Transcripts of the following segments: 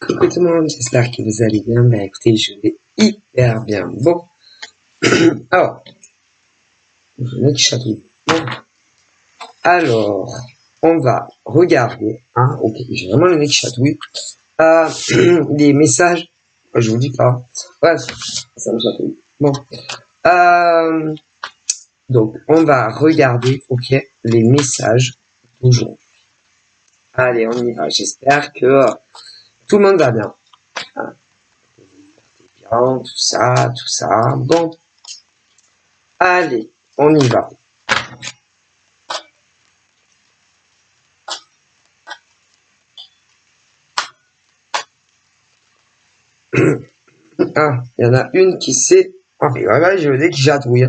Coucou tout le monde, j'espère que vous allez bien. Ben écoutez, je vais hyper bien. Bon, alors, je vais chatouiller. Bon. Alors, on va regarder, hein, ok, j'ai vraiment le nez qui chatouille, des messages, je vous dis pas, ouais, ça me chatouille. Bon, donc, on va regarder, ok, les messages d'aujourd'hui. Allez, on y va, j'espère que tout le monde va bien. Hein. Bien, tout ça, bon. Allez, on y va. Ah, il y en a une qui s'est... Ah, voilà, je veux qui chatouille.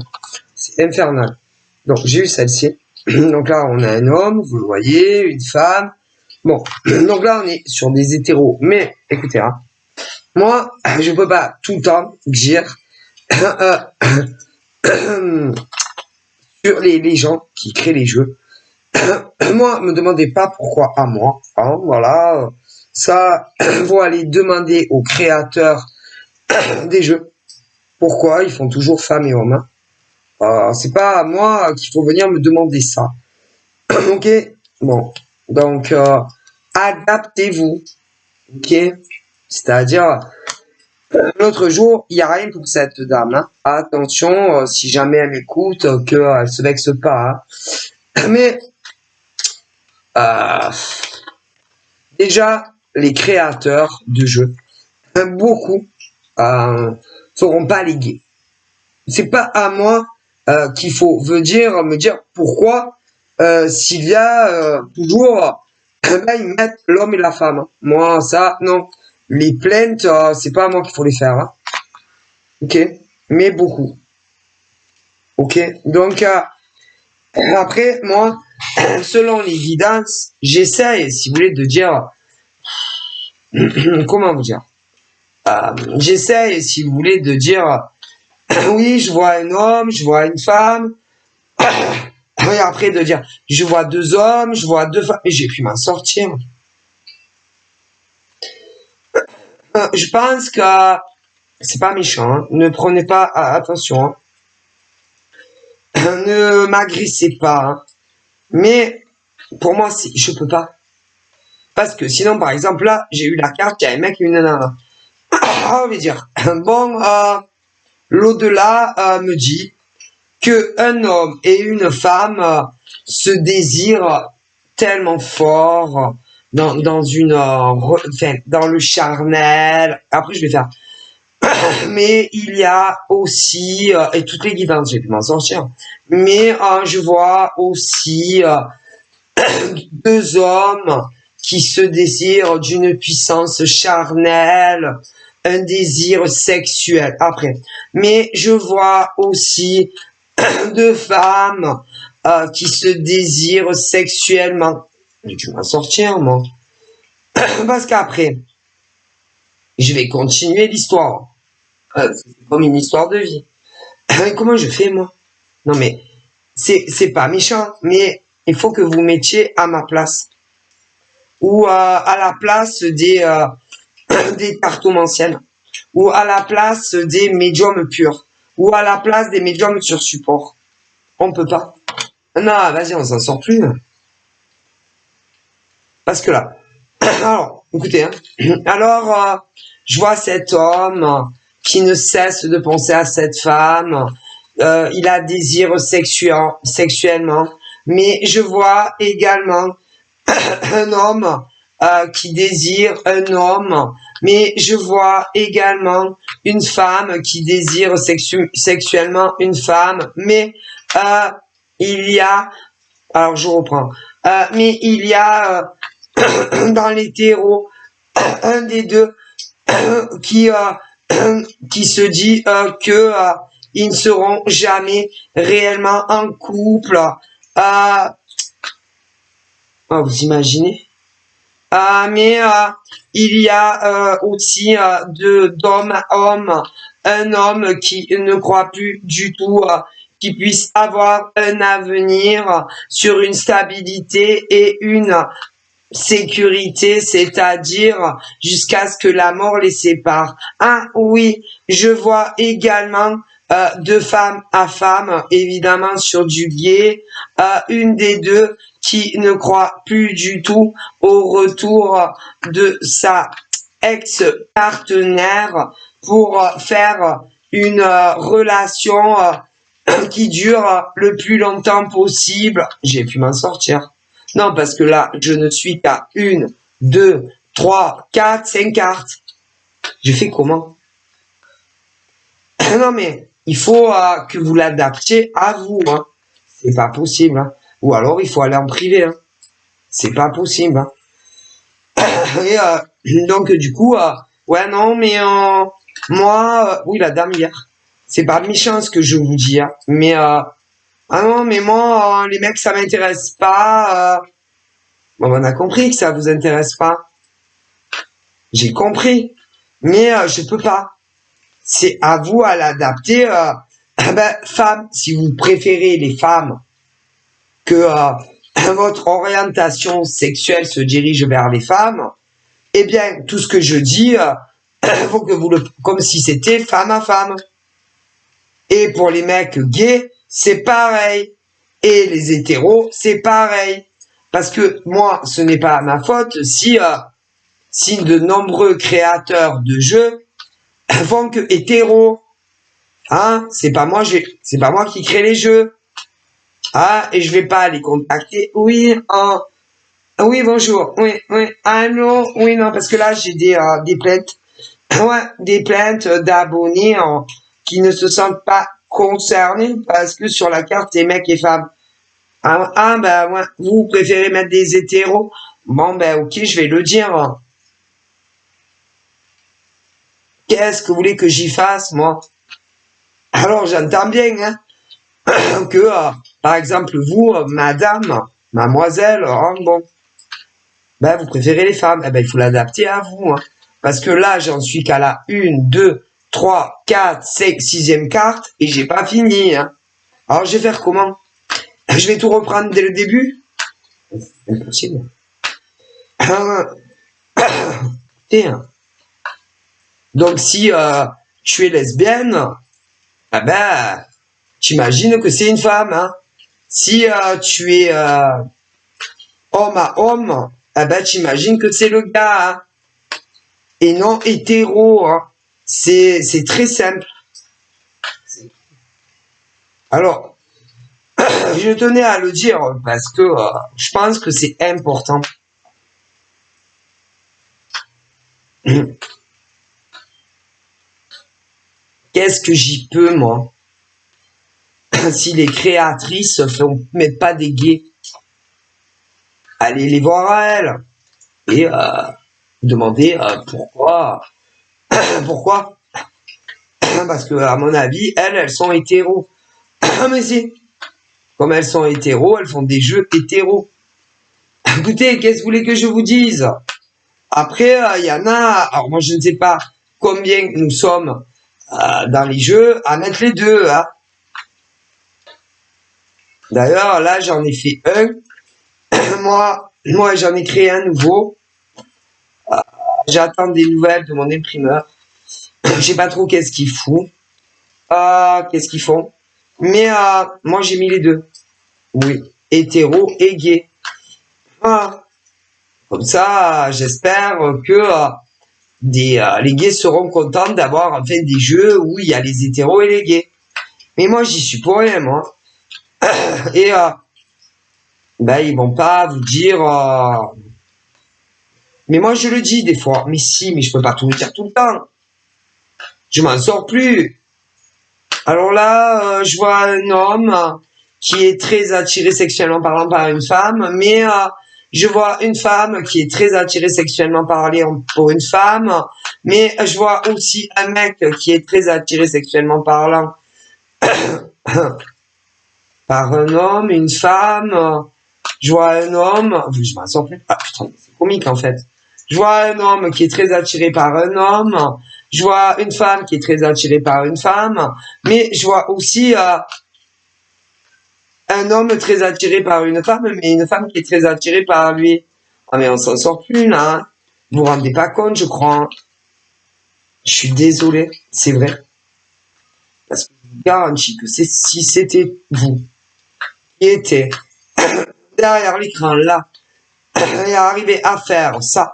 C'est infernal. Donc, j'ai eu celle-ci. Donc là, on a un homme, vous le voyez, une femme. Bon, donc là, on est sur des hétéros. Mais, écoutez, hein, moi, je peux pas tout le temps dire sur les gens qui créent les jeux. Moi, me demandez pas pourquoi à moi. Hein, voilà, ça, faut aller demander aux créateurs des jeux. Pourquoi ils font toujours femmes et hommes. Hein. C'est pas à moi qu'il faut venir me demander ça. Ok. Bon. Donc, adaptez-vous. Ok. C'est-à-dire, l'autre jour, il n'y a rien pour cette dame. Hein. Attention, si jamais elle m'écoute, qu'elle se vexe pas. Hein. Mais, déjà, les créateurs de jeux, beaucoup, seront pas les gays. C'est pas à moi qu'il faut me dire pourquoi Sylvia toujours ils mettent l'homme et la femme. Hein. Moi ça non. Les plaintes c'est pas à moi qu'il faut les faire. Hein. Ok. Mais beaucoup. Ok. Donc après moi selon les guidances j'essaie si vous voulez de dire comment vous dire. J'essaie si vous voulez de dire oui, je vois un homme, je vois une femme. Et après de dire, je vois deux hommes, je vois deux femmes. Et j'ai pu m'en sortir. Je pense que c'est pas méchant. Hein. Ne prenez pas attention. Hein. Ne m'agressez pas. Hein. Mais pour moi, je peux pas. Parce que sinon, par exemple, là, j'ai eu la carte, il y a un mec et une nana. On va dire, bon, l'au-delà me dit que un homme et une femme se désirent tellement fort dans une enfin, dans le charnel. Après je vais faire mais il y a aussi et toutes les guidances j'ai pu m'en sortir mais je vois aussi deux hommes qui se désirent d'une puissance charnelle, un désir sexuel après mais je vois aussi deux femmes qui se désirent sexuellement. J'ai dû m'en sortir, moi. Parce qu'après, je vais continuer l'histoire. C'est comme une histoire de vie. Comment je fais, moi? Non, mais c'est pas méchant, mais il faut que vous mettiez à ma place. Ou à la place des cartomanciennes. Ou à la place des médiums purs. Ou à la place des médiums sur support. On peut pas. Non, vas-y, on s'en sort plus. Parce que là, alors, écoutez, hein. Alors, je vois cet homme qui ne cesse de penser à cette femme. Il a désir sexuellement. Mais je vois également un homme qui désire un homme. Mais je vois également une femme qui désire sexuellement une femme. Mais il y a... Alors, je reprends. Mais il y a dans l'hétéro un des deux qui se dit que ils ne seront jamais réellement en couple. Vous imaginez? Mais il y a aussi d'homme à homme, un homme qui ne croit plus du tout qu'il puisse avoir un avenir sur une stabilité et une sécurité, c'est-à-dire jusqu'à ce que la mort les sépare. Ah oui, je vois également de femme à femme, évidemment sur du gay, une des deux qui ne croit plus du tout au retour de sa ex-partenaire pour faire une relation qui dure le plus longtemps possible. J'ai pu m'en sortir. Non, parce que là, je ne suis qu'à 1, 2, 3, 4, 5 cartes. Je fais comment? Non, mais il faut que vous l'adaptiez à vous. Hein. C'est pas possible. Hein. Ou alors, il faut aller en privé. Hein. C'est pas possible. Hein. Et donc, du coup, ouais, non, mais moi, oui, la dame hier. C'est pas méchant ce que je vous dis. Hein, mais, ah non, mais moi, les mecs, ça m'intéresse pas. Bon, on a compris que ça vous intéresse pas. J'ai compris. Mais je peux pas. C'est à vous à l'adapter. Ben, femmes, si vous préférez les femmes que votre orientation sexuelle se dirige vers les femmes, eh bien, tout ce que je dis, faut que vous le, comme si c'était femme à femme. Et pour les mecs gays, c'est pareil. Et les hétéros, c'est pareil. Parce que moi, ce n'est pas ma faute si de nombreux créateurs de jeux font que hétéros. Hein, c'est pas moi qui crée les jeux. Ah, et je vais pas les contacter. Oui, oui, bonjour. Oui, oui. Allô, oui, non, parce que là, j'ai des plaintes. Ouais, des plaintes d'abonnés qui ne se sentent pas concernés parce que sur la carte, c'est mecs et femmes. Ben, ouais, vous préférez mettre des hétéros? Bon, ben, ok, je vais le dire. Qu'est-ce que vous voulez que j'y fasse, moi? Alors, j'entends bien, hein, que, par exemple, vous, madame, mademoiselle, bon, ben, vous préférez les femmes. Eh ben, il faut l'adapter à vous, hein. Parce que là, j'en suis qu'à la 1, 2, 3, 4, 5, 6e carte et j'ai pas fini, hein. Alors, je vais faire comment? Je vais tout reprendre dès le début? C'est impossible. Tiens. Donc, si tu es lesbienne, eh ben, t'imagines que c'est une femme, hein. Si tu es homme à homme, eh ben, t'imagines que c'est le gars, hein. Et non hétéro, hein. C'est très simple. Alors, je tenais à le dire parce que je pense que c'est important. Qu'est-ce que j'y peux, moi? Si les créatrices ne mettent pas des gays, allez les voir à elles et demander pourquoi. Pourquoi? Parce que, à mon avis, elles sont hétéros. Mais si, comme elles sont hétéros, elles font des jeux hétéros. Écoutez, qu'est-ce que vous voulez que je vous dise? Après, il y en a, alors moi je ne sais pas combien nous sommes dans les jeux à mettre les deux. Hein. D'ailleurs, là, j'en ai fait un. moi j'en ai créé un nouveau. J'attends des nouvelles de mon imprimeur. Je sais pas trop qu'est-ce qu'ils font. Qu'est-ce qu'ils font. Mais moi, j'ai mis les deux. Oui, hétéro et gay. Voilà. Comme ça, j'espère que les gays seront contents d'avoir enfin des jeux où il y a les hétéros et les gays. Mais moi, j'y suis pour rien, moi. Et ben, ils vont pas vous dire... Mais moi, je le dis des fois. Mais si, mais je peux pas tout le dire tout le temps. Je m'en sors plus. Alors là, je vois un homme qui est très attiré sexuellement parlant par une femme, mais je vois une femme qui est très attirée sexuellement parlant pour une femme, mais je vois aussi un mec qui est très attiré sexuellement parlant par un homme, une femme. Je vois un homme, je m'en sors plus. Ah putain, c'est comique en fait. Je vois un homme qui est très attiré par un homme. Je vois une femme qui est très attirée par une femme. Mais je vois aussi un homme très attiré par une femme, mais une femme qui est très attirée par lui. Ah, mais on s'en sort plus, là. Hein. Vous vous rendez pas compte, je crois. Hein. Je suis désolé, c'est vrai. Parce que je vous garantis que si c'était vous qui étiez derrière l'écran, là, et arrivé à faire ça,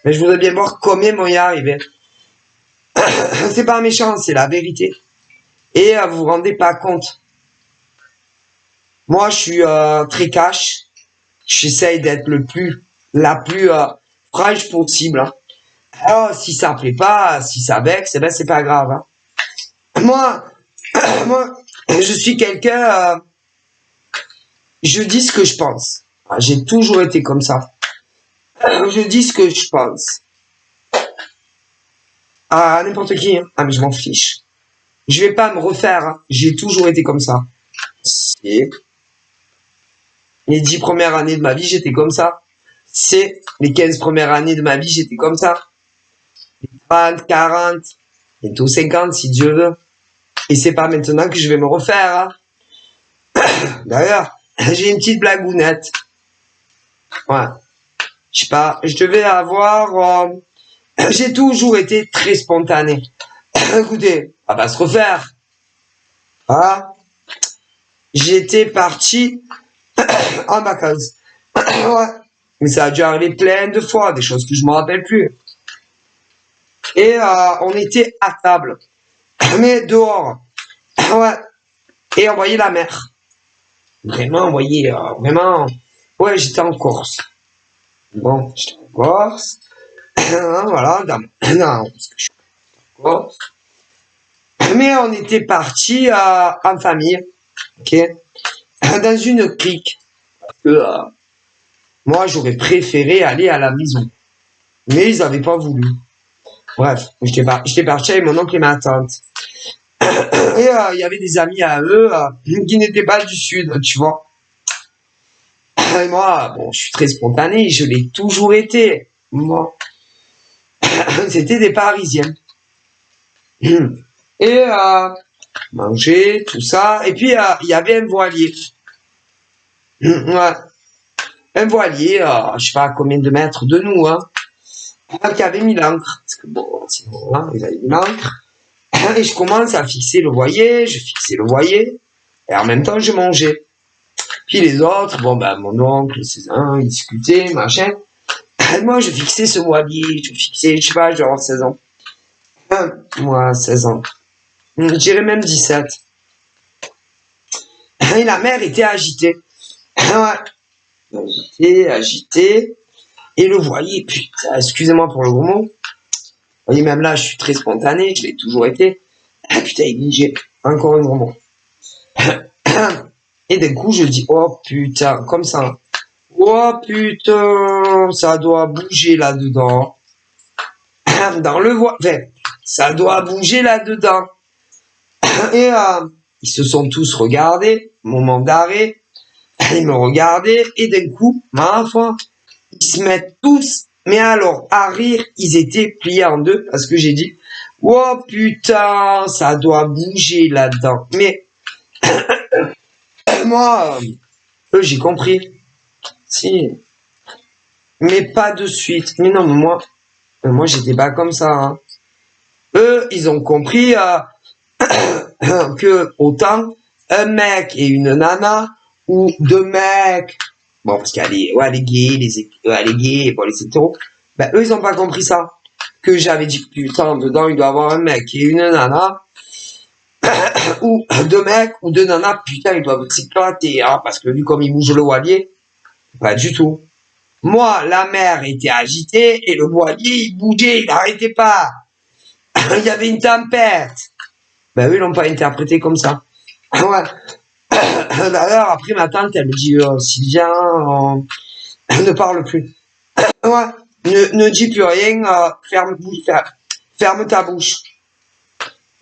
mais je voudrais bien voir combien vont y arriver. C'est pas méchant, c'est la vérité. Et vous vous rendez pas compte. Moi, je suis très cash. J'essaye d'être la plus fraîche possible. Hein. Alors, si ça plaît pas, si ça vexe, eh ben c'est pas grave. Hein. Moi, moi, je suis quelqu'un. Je dis ce que je pense. J'ai toujours été comme ça. Je dis ce que je pense. À n'importe qui. Hein. Ah, mais je m'en fiche. Je vais pas me refaire. Hein. J'ai toujours été comme ça. C'est les 10 premières années de ma vie, j'étais comme ça. C'est les 15 premières années de ma vie, j'étais comme ça. Les 30, 40, et tout 50 si Dieu veut. Et c'est pas maintenant que je vais me refaire. Hein. D'ailleurs, j'ai une petite blagounette. Ouais. Je sais pas, je devais avoir... j'ai toujours été très spontané. Écoutez, on va pas se refaire. Ah. J'étais parti en vacances. Ouais. Mais ça a dû arriver plein de fois, des choses que je me rappelle plus. Et on était à table. Mais dehors. Ouais. Et on voyait la mer. Vraiment, on voyait, vraiment... Ouais, j'étais en Corse. Bon, j'étais en Corse. Voilà, non, parce que je suis en Corse. Mais on était partis en famille. Ok. Dans une crique. Parce que moi, j'aurais préféré aller à la maison. Mais ils n'avaient pas voulu. Bref, j'étais parti avec mon oncle et ma tante. Et il y avait des amis à eux qui n'étaient pas du sud, tu vois. Et moi, bon, je suis très spontané, je l'ai toujours été. Moi, c'était des Parisiens. Et manger, tout ça. Et puis, il y avait un voilier. Ouais. Un voilier, je sais pas à combien de mètres de nous, hein. Qui avait mis l'ancre. Parce que bon, sinon, là, ils avaient mis l'ancre. Et je commence à fixer le voilier, je fixais le voilier. Et en même temps, je mangeais. Puis les autres, bon, ben, mon oncle, ses uns, ils discutaient, machin. Et moi, je fixais ce voilier, je fixais, je sais pas, je dois avoir 16 ans. Moi, 16 ans. Je dirais même 17. Et la mer était agitée. Ouais. Agitée. Et le voilier, putain, excusez-moi pour le gros mot. Vous voyez, même là, je suis très spontané, je l'ai toujours été. Ah, putain, il bougeait. Encore un gros mot. Et d'un coup, je dis, oh putain, comme ça. Oh putain, ça doit bouger là-dedans. Dans le voile, enfin, ça doit bouger là-dedans. Et ils se sont tous regardés, moment d'arrêt. Ils me regardaient et d'un coup, ma foi, ils se mettent tous, mais alors à rire, ils étaient pliés en deux parce que j'ai dit, oh putain, ça doit bouger là-dedans. Mais moi, eux, j'ai compris. Si, mais pas de suite. Mais non, mais moi, j'étais pas comme ça. Hein. Eux, ils ont compris que autant un mec et une nana ou deux mecs, bon parce qu'il y a les gays, les gays, bon les hétéros, ben eux ils ont pas compris ça. Que j'avais dit putain dedans il doit y avoir un mec et une nana ou deux mecs ou deux nanas, putain ils doivent s'éclater hein, parce que vu comme il bouge le voilier, pas du tout. Moi la mer était agitée et le voilier il bougeait, il n'arrêtait pas. Il y avait une tempête. Ben eux ils l'ont pas interprété comme ça. Ouais. D'ailleurs, après, ma tante, elle me dit, Sylvia, ne parle plus. Ouais, ne dis plus rien, ferme ta bouche.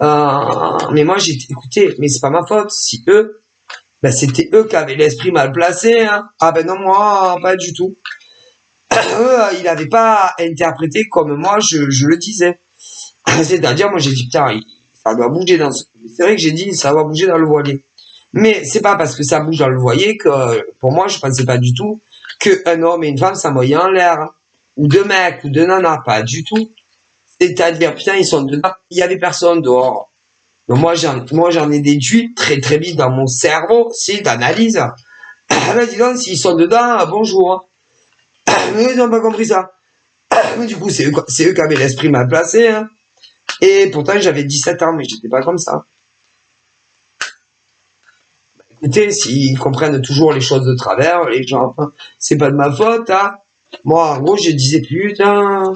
Mais moi, j'ai écoutez, mais c'est pas ma faute. Si eux, ben, c'était eux qui avaient l'esprit mal placé. Hein. Ah ben non, moi, pas du tout. Eux, ils n'avaient pas interprété comme moi, je le disais. C'est-à-dire, moi, j'ai dit, putain, ça doit bouger dans ce... C'est vrai que j'ai dit, ça doit bouger dans le voilier. Mais c'est pas parce que ça bouge dans le voilier que, pour moi, je pensais pas du tout qu'un homme et une femme s'envoyaient en l'air, ou deux mecs, ou deux nanas, pas du tout. C'est-à-dire, putain, ils sont dedans, il y avait personne dehors. Donc moi, j'en ai déduit très très vite dans mon cerveau, c'est d'analyse. Ah ben dis donc, s'ils sont dedans, bonjour. Mais ils n'ont pas compris ça. Mais du coup, c'est eux qui avaient l'esprit mal placé. Hein. Et pourtant, j'avais 17 ans, mais j'étais pas comme ça. Écoutez, s'ils comprennent toujours les choses de travers, les gens, c'est pas de ma faute. Hein. Moi, en gros, je disais, putain,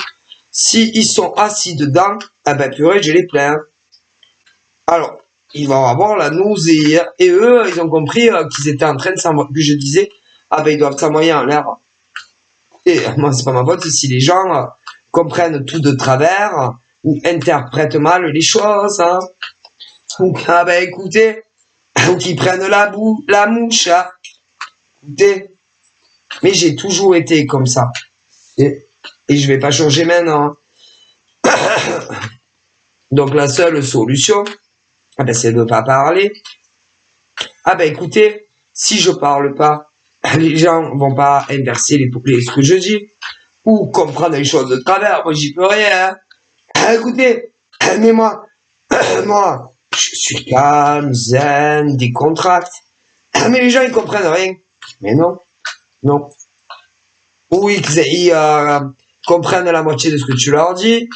si ils sont assis dedans, ah ben purée, je les plains. Alors, ils vont avoir la nausée. Et eux, ils ont compris qu'ils étaient en train de s'envoyer. Puis je disais, ah ben ils doivent s'envoyer en l'air. Et moi, c'est pas ma faute si les gens comprennent tout de travers ou interprètent mal les choses. Hein. Ou, ah ben écoutez, ou qu'ils prennent la mouche. Hein. Écoutez, mais j'ai toujours été comme ça. Et je vais pas changer maintenant. Donc la seule solution, ah ben, c'est de ne pas parler. Ah ben écoutez, si je parle pas, les gens vont pas inverser ce que je dis ou comprendre les choses de travers. Moi j'y peux rien. Hein. Ah, écoutez, mais moi, je suis calme, zen, décontracté. Mais les gens ils comprennent rien. Mais non, non. Oui, ils comprennent la moitié de ce que tu leur dis.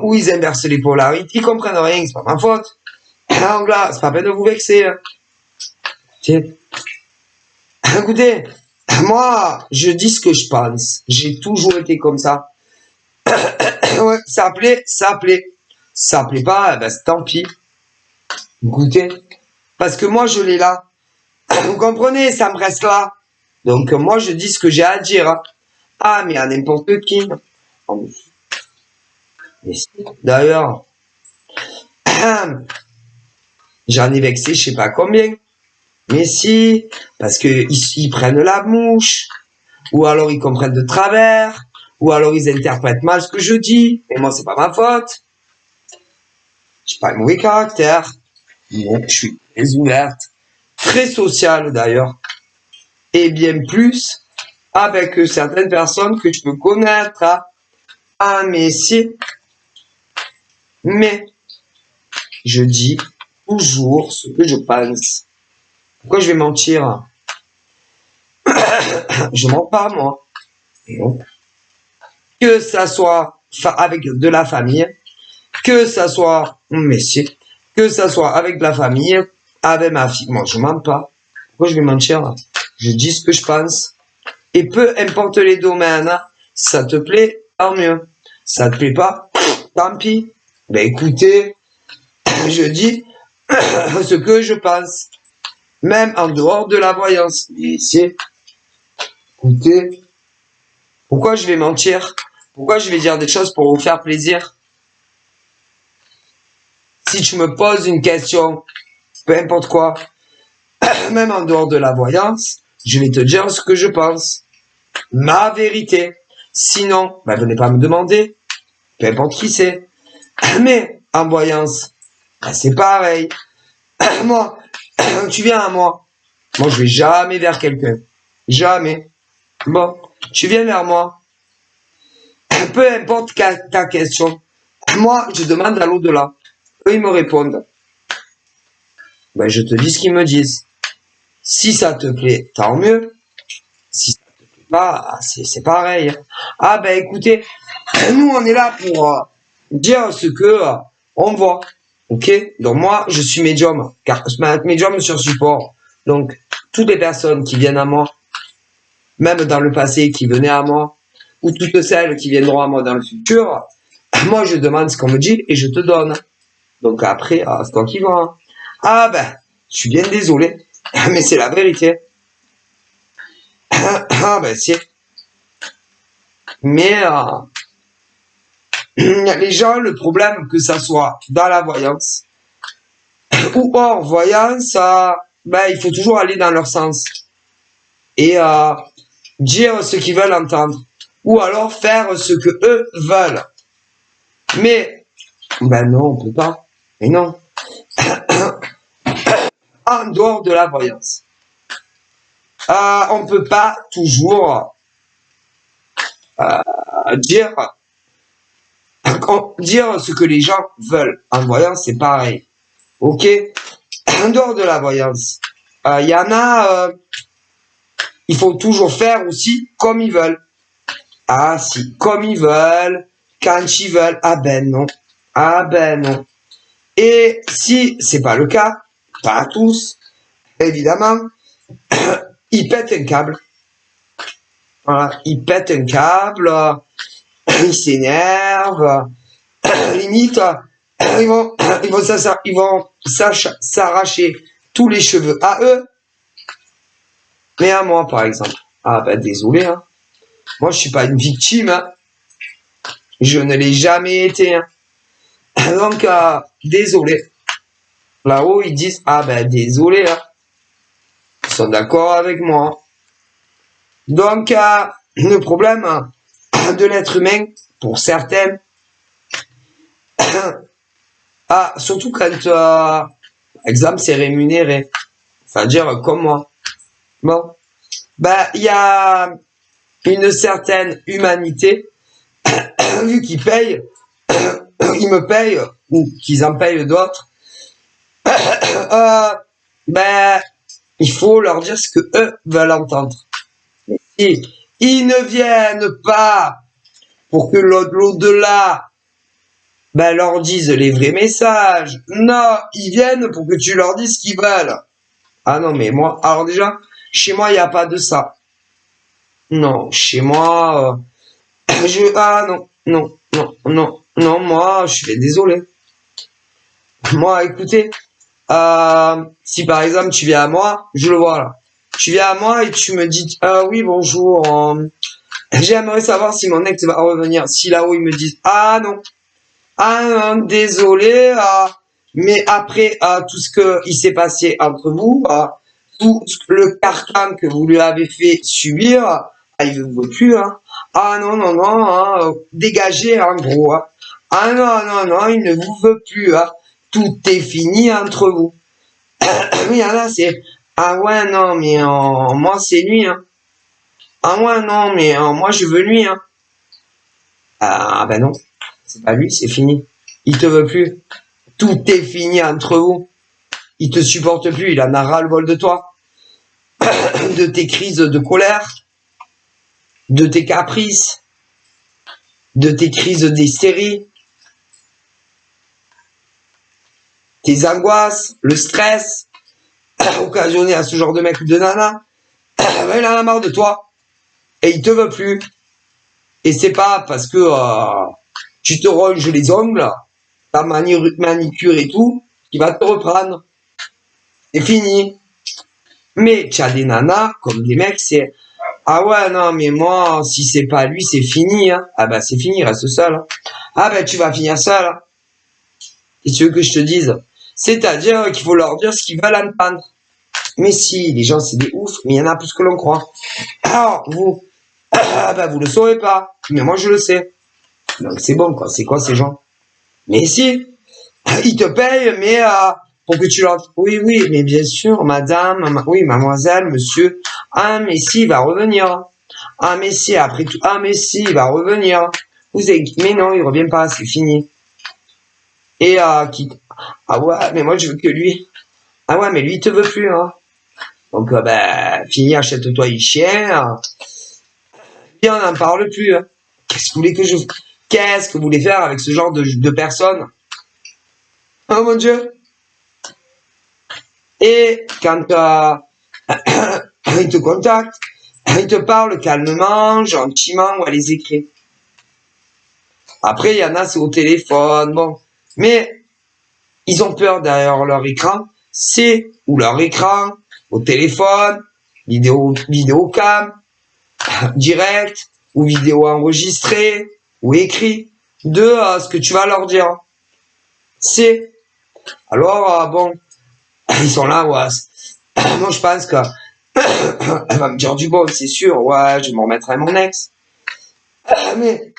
Ou ils inversent les polarités. Ils comprennent rien, c'est pas ma faute. Donc là, c'est pas peine de vous vexer. Hein. Écoutez, moi, je dis ce que je pense. J'ai toujours été comme ça. Ouais, ça plaît, ça plaît. Ça plaît pas, ben tant pis. Écoutez, parce que moi, je l'ai là. Vous comprenez, ça me reste là. Donc, moi, je dis ce que j'ai à dire. Ah, mais à n'importe qui. D'ailleurs, j'en ai vexé je sais pas combien. Mais si, parce que ils prennent la mouche, ou alors ils comprennent de travers, ou alors ils interprètent mal ce que je dis, et moi c'est pas ma faute. J'ai pas un mauvais caractère. Non, je suis très ouverte, très sociale d'ailleurs, et bien plus avec certaines personnes que je peux connaître. Hein. Ah mais si, mais je dis toujours ce que je pense. Pourquoi je vais mentir? Je mens pas moi. Non. Que ça soit avec de la famille, que ça soit, mais si, que ça soit avec de la famille, avec ma fille. Moi, je mens pas. Pourquoi je vais mentir? Je dis ce que je pense. Et peu importe les domaines, ça te plaît, tant mieux. Ça te plaît pas, tant pis. Ben écoutez, je dis ce que je pense. Même en dehors de la voyance. Mais si, écoutez, pourquoi je vais mentir? Pourquoi je vais dire des choses pour vous faire plaisir? Si tu me poses une question, peu importe quoi, même en dehors de la voyance, je vais te dire ce que je pense. Ma vérité. Sinon, ben, venez pas me demander. Peu importe qui c'est. Mais en voyance, ben, c'est pareil. Moi, tu viens à moi. Moi, je vais jamais vers quelqu'un. Jamais. Bon, tu viens vers moi. Peu importe ta question. Moi, je demande à l'au-delà. Eux, ils me répondent. Ben, je te dis ce qu'ils me disent. Si ça te plaît, tant mieux. Si ça te plaît pas, c'est pareil. Ah ben écoutez, nous on est là pour dire ce que on voit. Ok? Donc moi, je suis médium, car médium sur support. Donc toutes les personnes qui viennent à moi, même dans le passé, qui venaient à moi, ou toutes celles qui viendront à moi dans le futur, moi je demande ce qu'on me dit et je te donne. Donc après, c'est toi qui vois. Hein. Ah ben, je suis bien désolé, mais c'est la vérité. Ah ben c'est. Mais les gens, le problème que ça soit dans la voyance ou hors voyance, ben, il faut toujours aller dans leur sens et dire ce qu'ils veulent entendre ou alors faire ce que eux veulent. Mais ben non, on peut pas. Mais non. En dehors de la voyance. On peut pas toujours dire dire ce que les gens veulent. En voyance, c'est pareil. Ok. En dehors de la voyance, y en a, il faut toujours faire aussi comme ils veulent. Ah si, comme ils veulent, quand ils veulent. Ah ben non. Ah ben non. Et si c'est pas le cas, pas tous, évidemment, ils pètent un câble. Voilà, ils pètent un câble, ils s'énervent, limite, ils vont s'arracher tous les cheveux à eux, mais à moi par exemple. Ah ben désolé, hein. Moi je suis pas une victime, hein. Je ne l'ai jamais été. Hein. Donc désolé. Là-haut ils disent ah ben désolé, hein. Ils sont d'accord avec moi. Donc le problème de l'être humain pour certains, surtout quand par exemple c'est rémunéré, c'est-à-dire comme moi. Bon, ben il y a une certaine humanité, vu qu'ils payent, ils me payent, ou qu'ils en payent d'autres, ben, il faut leur dire ce que eux veulent entendre. Et ils ne viennent pas pour que l'au-delà, ben, leur dise les vrais messages. Non, ils viennent pour que tu leur dises ce qu'ils veulent. Ah non, mais moi, alors déjà, chez moi, il n'y a pas de ça. Non, chez moi, non, moi, je suis désolé. Moi, écoutez, si par exemple tu viens à moi, je le vois là. Tu viens à moi et tu me dis, oui, bonjour, j'aimerais savoir si mon ex va revenir. Si là-haut ils me disent, ah non, désolé, mais après tout ce que il s'est passé entre vous, tout le carcan que vous lui avez fait subir, il ne veut plus, hein. Ah non, dégagez en gros, hein. Ah non, il ne vous veut plus, hein. Tout est fini entre vous. Oui, là, c'est, ah ouais, non, mais moi, c'est lui, hein. Ah ouais, non, mais moi, je veux lui, hein. Ah ben non, c'est pas lui, c'est fini. Il te veut plus. Tout est fini entre vous. Il te supporte plus, il en a ras le bol de toi. De tes crises de colère, de tes caprices, de tes crises d'hystérie, tes angoisses, le stress occasionné à ce genre de mec ou de nana. Il en a marre de toi. Et il te veut plus. Et c'est pas parce que tu te ronges les ongles, ta manicure et tout, qu'il va te reprendre. C'est fini. Mais tu as des nanas, comme des mecs, c'est ah ouais, non, mais moi, si c'est pas lui, c'est fini. Hein. Ah bah c'est fini, reste seul. Hein. Ah bah tu vas finir seul. Hein. Et tu veux que je te dise? C'est-à-dire qu'il faut leur dire ce qu'ils veulent entendre. Mais si, les gens c'est des oufs, mais il y en a plus que l'on croit. Alors, vous, vous le saurez pas. Mais moi je le sais. Donc c'est bon, quoi. C'est quoi ces gens? Mais si, ils te payent, mais pour que tu leur... Oui, mais bien sûr, madame, oui, mademoiselle, monsieur. Ah, mais si, il va revenir. Ah, mais si, après tout. Ah, mais si, il va revenir. Mais non, il revient pas, c'est fini. Et qui... Ah ouais, mais moi je veux que lui. Ah ouais, mais lui, il te veut plus, hein. Donc, fini, achète-toi un chien. Et on n'en parle plus. Hein. Qu'est-ce que vous voulez faire avec ce genre de personnes? Oh mon Dieu. Et quand ils te contactent, ils te parlent calmement, gentiment, ou à les écrire. Après, il y en a, c'est au téléphone, bon. Mais ils ont peur derrière leur écran. C'est ou leur écran, au téléphone, vidéocam, direct, ou vidéo enregistrée, ou écrit, de ce que tu vas leur dire. C'est. Alors, bon, ils sont là, ouais. Moi, je pense que elle va me dire du bon, c'est sûr. Ouais, je vais m'en remettre à mon ex. Mais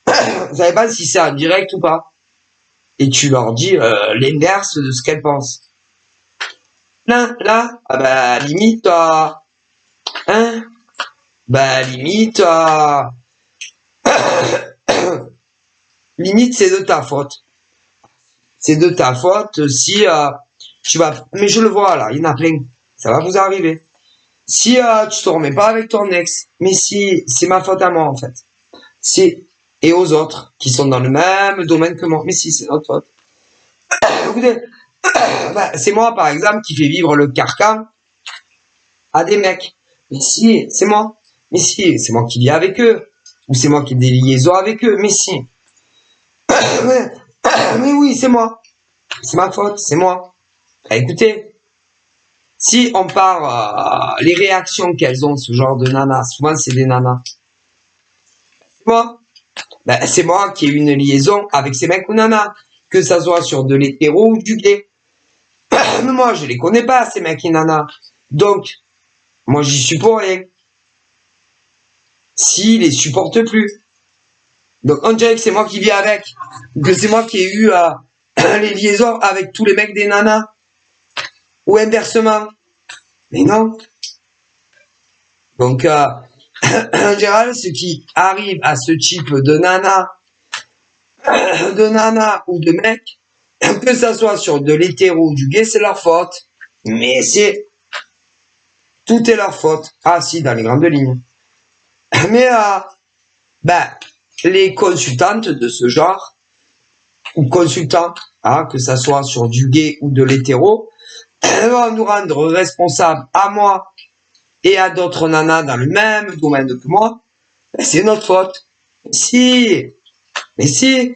vous savez pas si c'est en direct ou pas. Et tu leur dis l'inverse de ce qu'elle pense. Là, limite, bah limite c'est de ta faute. C'est de ta faute si tu vas. Mais je le vois là, il y en a plein. Ça va vous arriver. Si tu te remets pas avec ton ex, mais si c'est ma faute à moi en fait. Si et aux autres qui sont dans le même domaine que moi, mais si c'est notre faute. Écoutez, bah, c'est moi par exemple qui fait vivre le carcan à des mecs. Mais si, c'est moi. Mais si, c'est moi qui vis avec eux. Ou c'est moi qui ai des liaisons avec eux. Mais si. mais, mais oui, c'est moi. C'est ma faute, c'est moi. Bah, écoutez, si on part les réactions qu'elles ont, ce genre de nanas, souvent c'est des nanas. C'est moi. Ben, c'est moi qui ai eu une liaison avec ces mecs ou nanas. Que ça soit sur de l'hétéro ou du gay. Mais moi, je les connais pas, ces mecs et nanas. Donc, moi, j'y suis pour rien. S'ils les supportent plus. Donc, on dirait que c'est moi qui vis avec. Que c'est moi qui ai eu les liaisons avec tous les mecs des nanas. Ou inversement. Mais non. Donc, en général, ceux qui arrivent à ce type de nana ou de mec, que ça soit sur de l'hétéro ou du gay, c'est leur faute. Mais tout est leur faute. Ah si, dans les grandes lignes. Mais les consultantes de ce genre, ou consultants, que ça soit sur du gay ou de l'hétéro, vont nous rendre responsables à moi et à d'autres nanas dans le même domaine que moi. C'est notre faute. Mais si,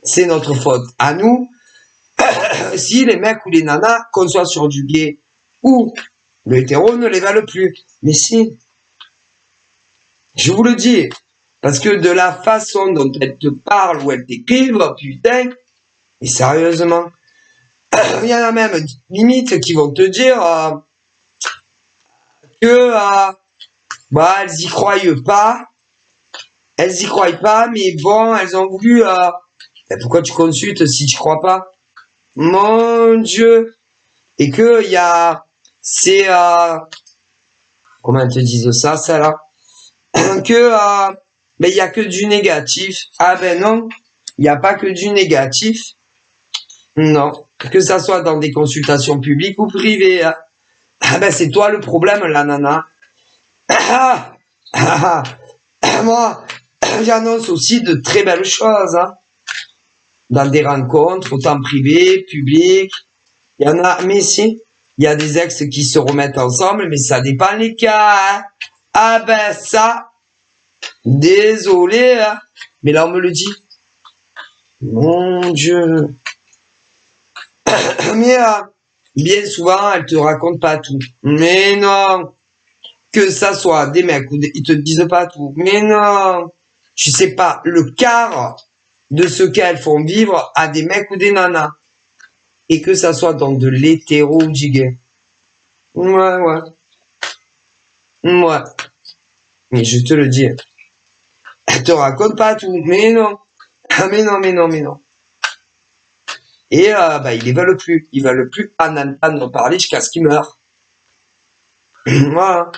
c'est notre faute à nous. Si les mecs ou les nanas, qu'on soit sur du gay ou le hétéro, ne les valent plus. Mais si, je vous le dis, parce que de la façon dont elles te parlent ou elles t'écrivent, putain, et sérieusement, il y en a même limite qui vont te dire que elles y croient pas, mais bon, elles ont voulu. Pourquoi tu consultes si tu crois pas? Mon Dieu! Et que il y a, c'est comment elles te disent ça, là? Que il y a que du négatif. Ah ben non, il n'y a pas que du négatif. Non, que ça soit dans des consultations publiques ou privées. Ah ben c'est toi le problème, la nana. Moi, j'annonce aussi de très belles choses. Dans des rencontres, autant privées, publiques. Il y en a, mais si, il y a des ex qui se remettent ensemble, mais ça dépend les cas. Ah ben ça, désolé, mais là on me le dit. Mon Dieu. Mais bien souvent, elles te racontent pas tout. Mais non. Que ça soit des mecs ou ils te disent pas tout. Mais non. Tu sais pas le quart de ce qu'elles font vivre à des mecs ou des nanas. Et que ça soit dans de l'hétéro ou du gay. Ouais. Mais je te le dis. Elle te raconte pas tout. Mais non. Mais non. Et ils les veulent plus. Ils veulent plus en entendre parler jusqu'à ce qu'ils meurent. Voilà.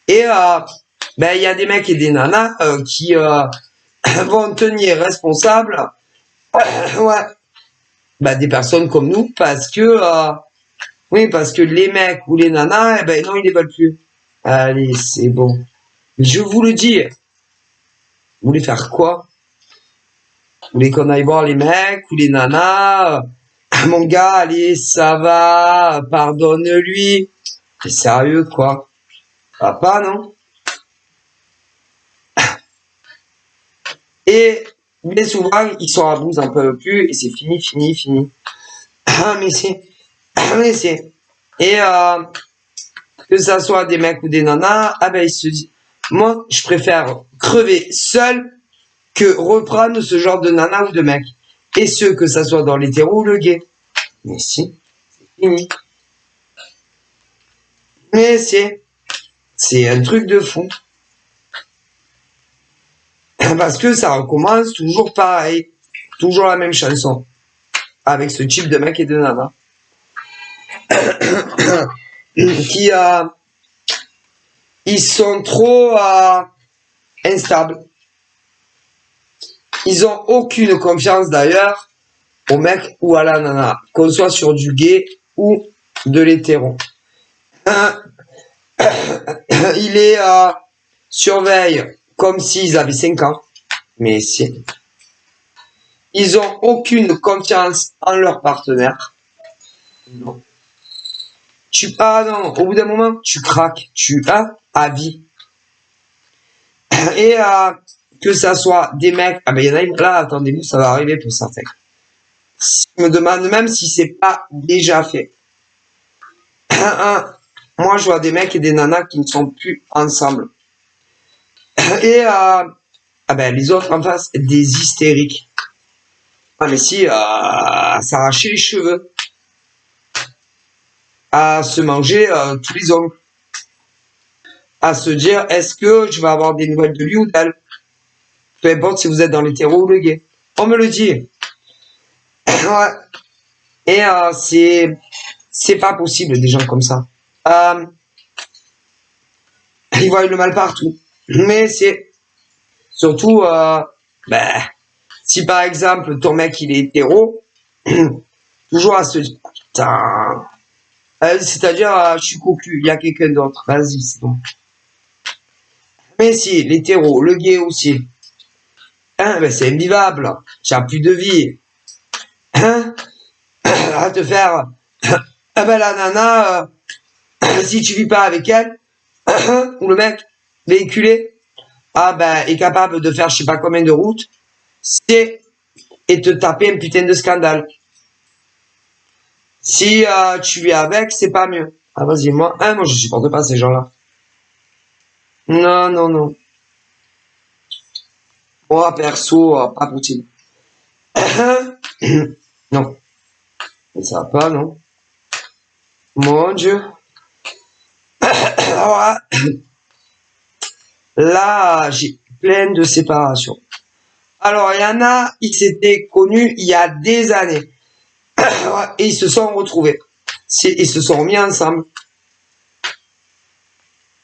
Et il y a des mecs et des nanas qui vont tenir responsables des personnes comme nous parce que les mecs ou les nanas, non, ils les veulent plus. Allez, c'est bon. Je vous le dis. Vous voulez faire quoi? Vous voulez qu'on aille voir les mecs ou les nanas? Mon gars, allez, ça va, pardonne-lui. C'est sérieux, quoi. Ça va pas, non? Et bien souvent, ils sont à bout, un peu plus, et c'est fini. Mais c'est. Et que ça soit des mecs ou des nanas, ils se disent, moi, je préfère crever seul que reprendre ce genre de nana ou de mec. Et ce, que ça soit dans l'hétéro ou le gay. Mais si, c'est fini. Mais c'est un truc de fou. Parce que ça recommence toujours pareil. Toujours la même chanson. Avec ce type de mec et de nana. qui ils sont trop instables. Ils ont aucune confiance d'ailleurs au mec ou à la nana, qu'on soit sur du gay ou de l'hétéro. Il les surveille comme s'ils avaient 5 ans, mais si. Ils ont aucune confiance en leur partenaire. Non. Non, au bout d'un moment, tu craques, tu as à vie. Et que ça soit des mecs, ah ben il y en a une là, attendez-vous, ça va arriver pour certains. Je me demande même si c'est pas déjà fait. Moi, je vois des mecs et des nanas qui ne sont plus ensemble. Et ben les autres en face, des hystériques. Ah mais si, s'arracher les cheveux, à se manger tous les ongles, à se dire est-ce que je vais avoir des nouvelles de lui ou d'elle, peu importe si vous êtes dans l'hétéro ou le gay. On me le dit. Ouais. Et c'est pas possible des gens comme ça. Ils voient le mal partout. Mais c'est surtout ben, si par exemple ton mec il est hétéro, toujours à se dire putain, c'est-à-dire je suis cocu, il y a quelqu'un d'autre, vas-y c'est bon. Mais si l'hétéro, le gay aussi, ben c'est invivable, tu n'as plus de vie. À te faire ah ben la nana si tu vis pas avec elle ou le mec véhiculé est capable de faire je sais pas combien de routes et te taper un putain de scandale. Si tu vis avec, c'est pas mieux. Ah vas-y, moi je supporte pas ces gens-là. Non. Moi perso, pas possible. Non. Ça va pas, non. Mon Dieu. Là, j'ai plein de séparations. Alors, il y en a, ils s'étaient connus il y a des années. Et ils se sont retrouvés. Ils se sont mis ensemble.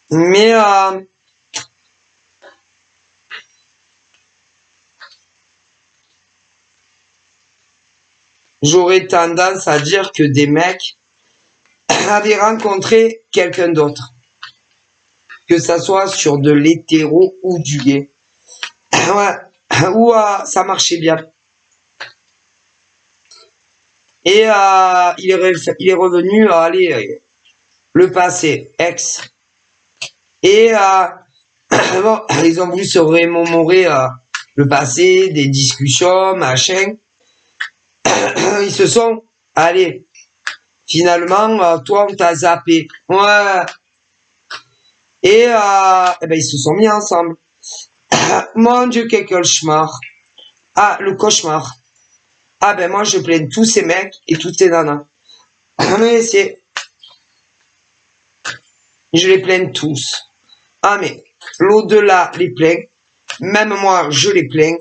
Mais j'aurais tendance à dire que des mecs avaient rencontré quelqu'un d'autre. Que ça soit sur de l'hétéro ou du gay. Ouais. Ou ça marchait bien. Et il est revenu à aller le passé, ex. Et bon, ils ont voulu se remémorer le passé, des discussions, machin. Ils se sont, allez, finalement, toi on t'a zappé. Ouais. Et ben, ils se sont mis ensemble. Mon Dieu, quel cauchemar. Ah, le cauchemar. Ah ben moi je plains tous ces mecs et toutes ces nanas. Mais je les plains tous. Ah mais l'au-delà les plains. Même moi je les plains.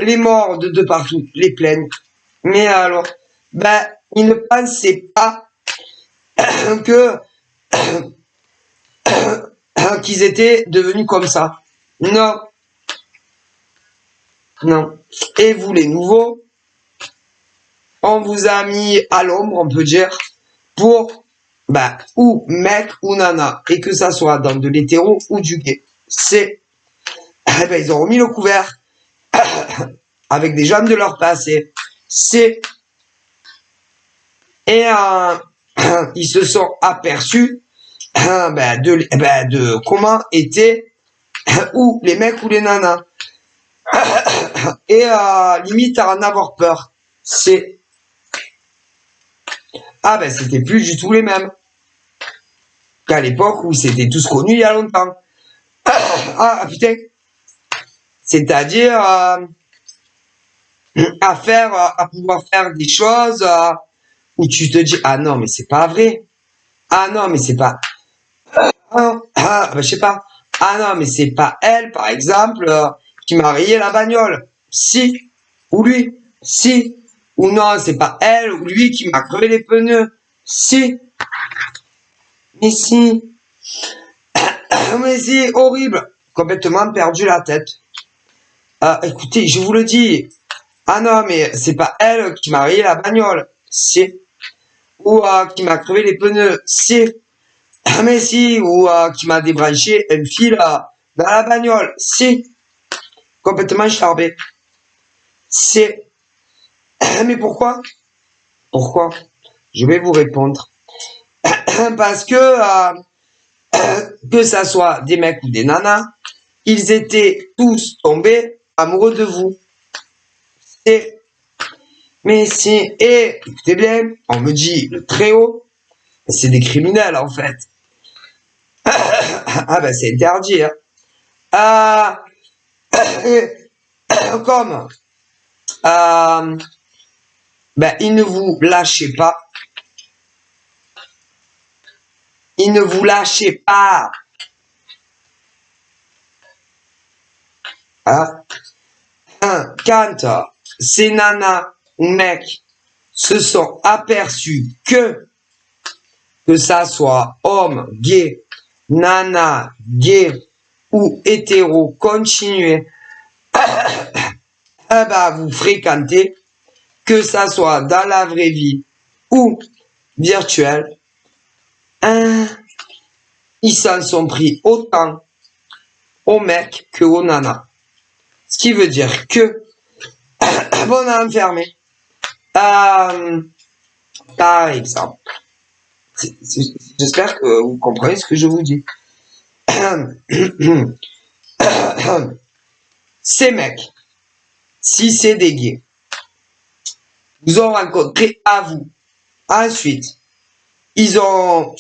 Les morts de partout les plaignent. Mais alors, ben ils ne pensaient pas que qu'ils étaient devenus comme ça. Non. Et vous les nouveaux, on vous a mis à l'ombre, on peut dire, pour ou mec ou nana, et que ça soit dans de l'hétéro ou du gay. Ils ont remis le couvert avec des gens de leur passé. Et ils se sont aperçus de comment étaient ou les mecs ou les nanas. Et limite à en avoir peur. C'était plus du tout les mêmes qu'à l'époque où c'était tous connus il y a longtemps. Putain. C'est-à-dire à pouvoir faire des choses où tu te dis ah non mais c'est pas vrai. Ah non mais c'est pas. Je sais pas. Ah non mais c'est pas elle par exemple qui m'a rayé la bagnole. Si ou lui. Si. Ou non, c'est pas elle ou lui qui m'a crevé les pneus. Si. Mais si, mais si, horrible. Complètement perdu la tête. Écoutez, je vous le dis. Ah non, mais c'est pas elle qui m'a rayé la bagnole. Si. Ou qui m'a crevé les pneus. Si. Mais si. Ou qui m'a débranché un fil dans la bagnole. Si. Complètement charbé. Si. Mais pourquoi? Pourquoi? Je vais vous répondre. Parce que ça soit des mecs ou des nanas, ils étaient tous tombés amoureux de vous. Et, mais si, et écoutez bien, on me dit le très haut, c'est des criminels en fait. Ah ben c'est interdit. Hein. Ah, comme ben ils ne vous lâchaient pas. Ils ne vous lâchaient pas. Hein? Quand ces nanas ou mecs se sont aperçus que ça soit homme, gay, nana, gay ou hétéro, continuez vous fréquentez, que ça soit dans la vraie vie ou virtuelle, ils s'en sont pris autant aux mecs que aux nanas. Ce qui veut dire que on a enfermé. Par exemple, j'espère que vous comprenez ce que je vous dis. Ces mecs, si c'est des gays, vous ont rencontré à vous. Ensuite, ils ont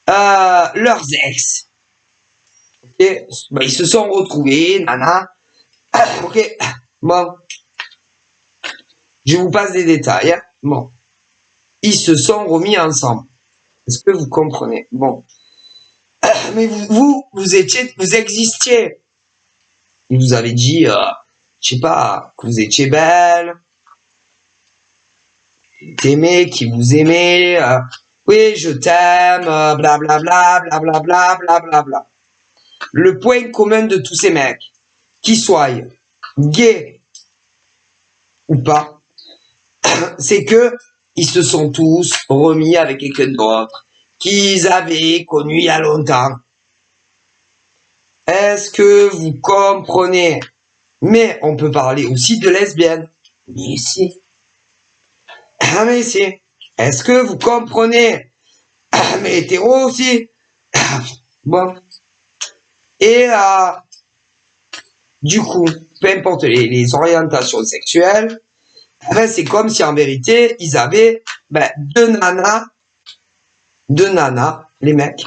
leurs ex. Okay. Ils se sont retrouvés, nana. Ok, bon. Je vous passe des détails. Hein. Bon. Ils se sont remis ensemble. Est-ce que vous comprenez? Bon. Mais vous existiez. Il vous avait dit, je sais pas, que vous étiez belle, qui vous aimait, oui, je t'aime, blablabla, blablabla, blablabla. Le point commun de tous ces mecs, qu'ils soient gays ou pas, c'est que ils se sont tous remis avec quelqu'un d'autre qu'ils avaient connu il y a longtemps. Est-ce que vous comprenez? Mais on peut parler aussi de lesbiennes. Mais si. Mais si. Est-ce que vous comprenez? Mais hétéro aussi. Bon. Et du coup, peu importe les orientations sexuelles, c'est comme si en vérité, ils avaient deux nanas, les mecs,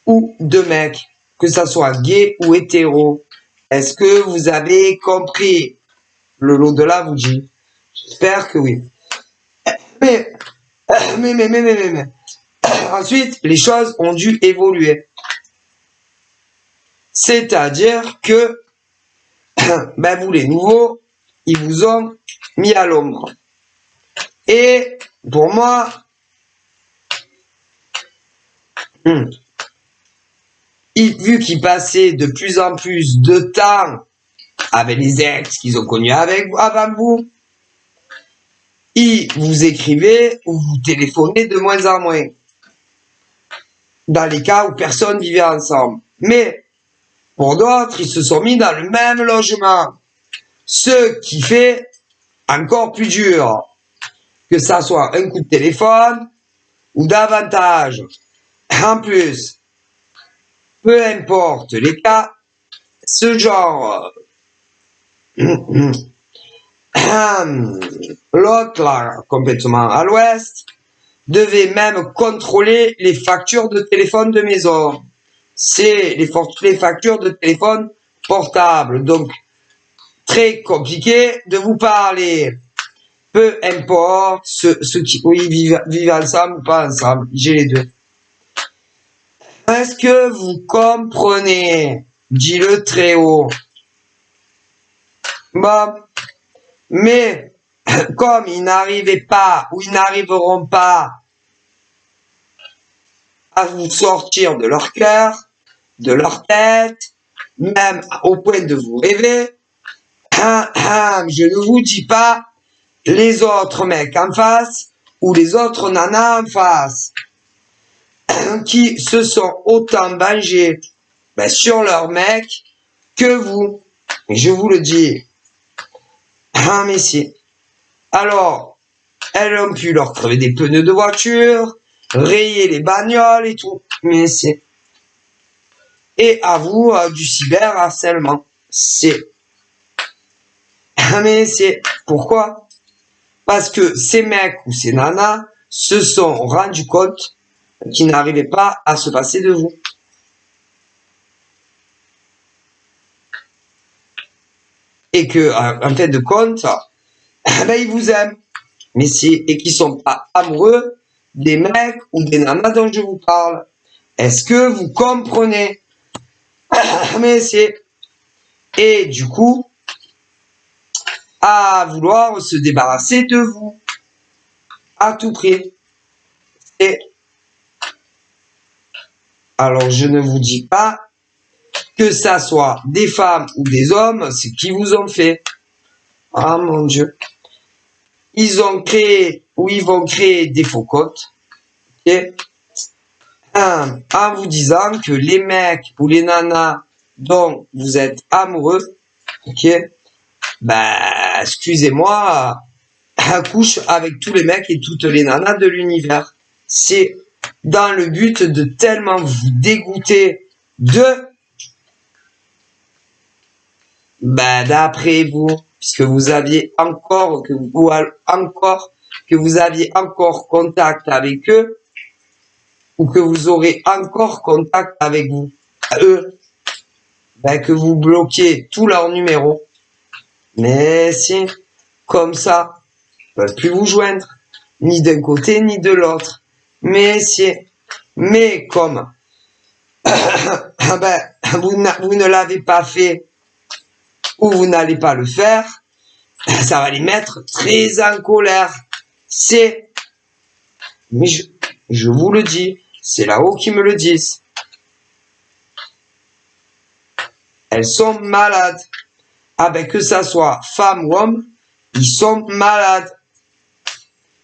ou deux mecs, que ça soit gay ou hétéro. Est-ce que vous avez compris? Le l'au-delà vous dit. J'espère que oui. Mais. Ensuite, les choses ont dû évoluer. C'est-à-dire que, vous les nouveaux, ils vous ont mis à l'ombre. Et pour moi, vu qu'ils passaient de plus en plus de temps avec les ex qu'ils ont connus avant vous, ils vous écrivaient ou vous téléphonez de moins en moins. Dans les cas où personne vivait ensemble. Mais, pour d'autres, ils se sont mis dans le même logement. Ce qui fait encore plus dur. Que ça soit un coup de téléphone ou davantage. En plus, peu importe les cas, ce genre... L'autre, là, complètement à l'ouest, devait même contrôler les factures de téléphone de maison. C'est les factures de téléphone portable. Donc, très compliqué de vous parler. Peu importe ceux qui vivent ensemble ou pas ensemble. J'ai les deux. Est-ce que vous comprenez? Dis-le très haut. Bon. Mais, comme ils n'arrivaient pas, ou ils n'arriveront pas à vous sortir de leur cœur, de leur tête, même au point de vous rêver. Je ne vous dis pas les autres mecs en face ou les autres nanas en face qui se sont autant vengés sur leur mec que vous. Je vous le dis. Mais si. Alors, elles ont pu leur crever des pneus de voiture, rayer les bagnoles et tout. Mais c'est. Et à vous, du cyberharcèlement. C'est. Mais c'est. Pourquoi? Parce que ces mecs ou ces nanas se sont rendus compte qu'ils n'arrivaient pas à se passer de vous. Et que, en fait de compte, ils vous aiment. Mais si, et qui sont pas amoureux des mecs ou des nanas dont je vous parle. Est-ce que vous comprenez? Mais c'est. Et du coup, à vouloir se débarrasser de vous. À tout prix. Et alors, je ne vous dis pas que ça soit des femmes ou des hommes, c'est qui vous ont fait. Ah mon Dieu. Ils ont créé ou ils vont créer des faux comptes. Okay? En vous disant que les mecs ou les nanas dont vous êtes amoureux, ok, excusez-moi, couche avec tous les mecs et toutes les nanas de l'univers. C'est dans le but de tellement vous dégoûter de d'après vous, puisque vous aviez encore que vous aviez encore contact avec eux, ou que vous aurez encore contact avec vous, eux, que vous bloquiez tous leurs numéros. Mais si, comme ça, ils ne peuvent plus vous joindre, ni d'un côté ni de l'autre. Mais si, mais comme vous ne l'avez pas fait, ou vous n'allez pas le faire, ça va les mettre très en colère. C'est, mais je vous le dis, c'est là-haut qui me le disent. Elles sont malades. Que ça soit femme ou homme, ils sont malades.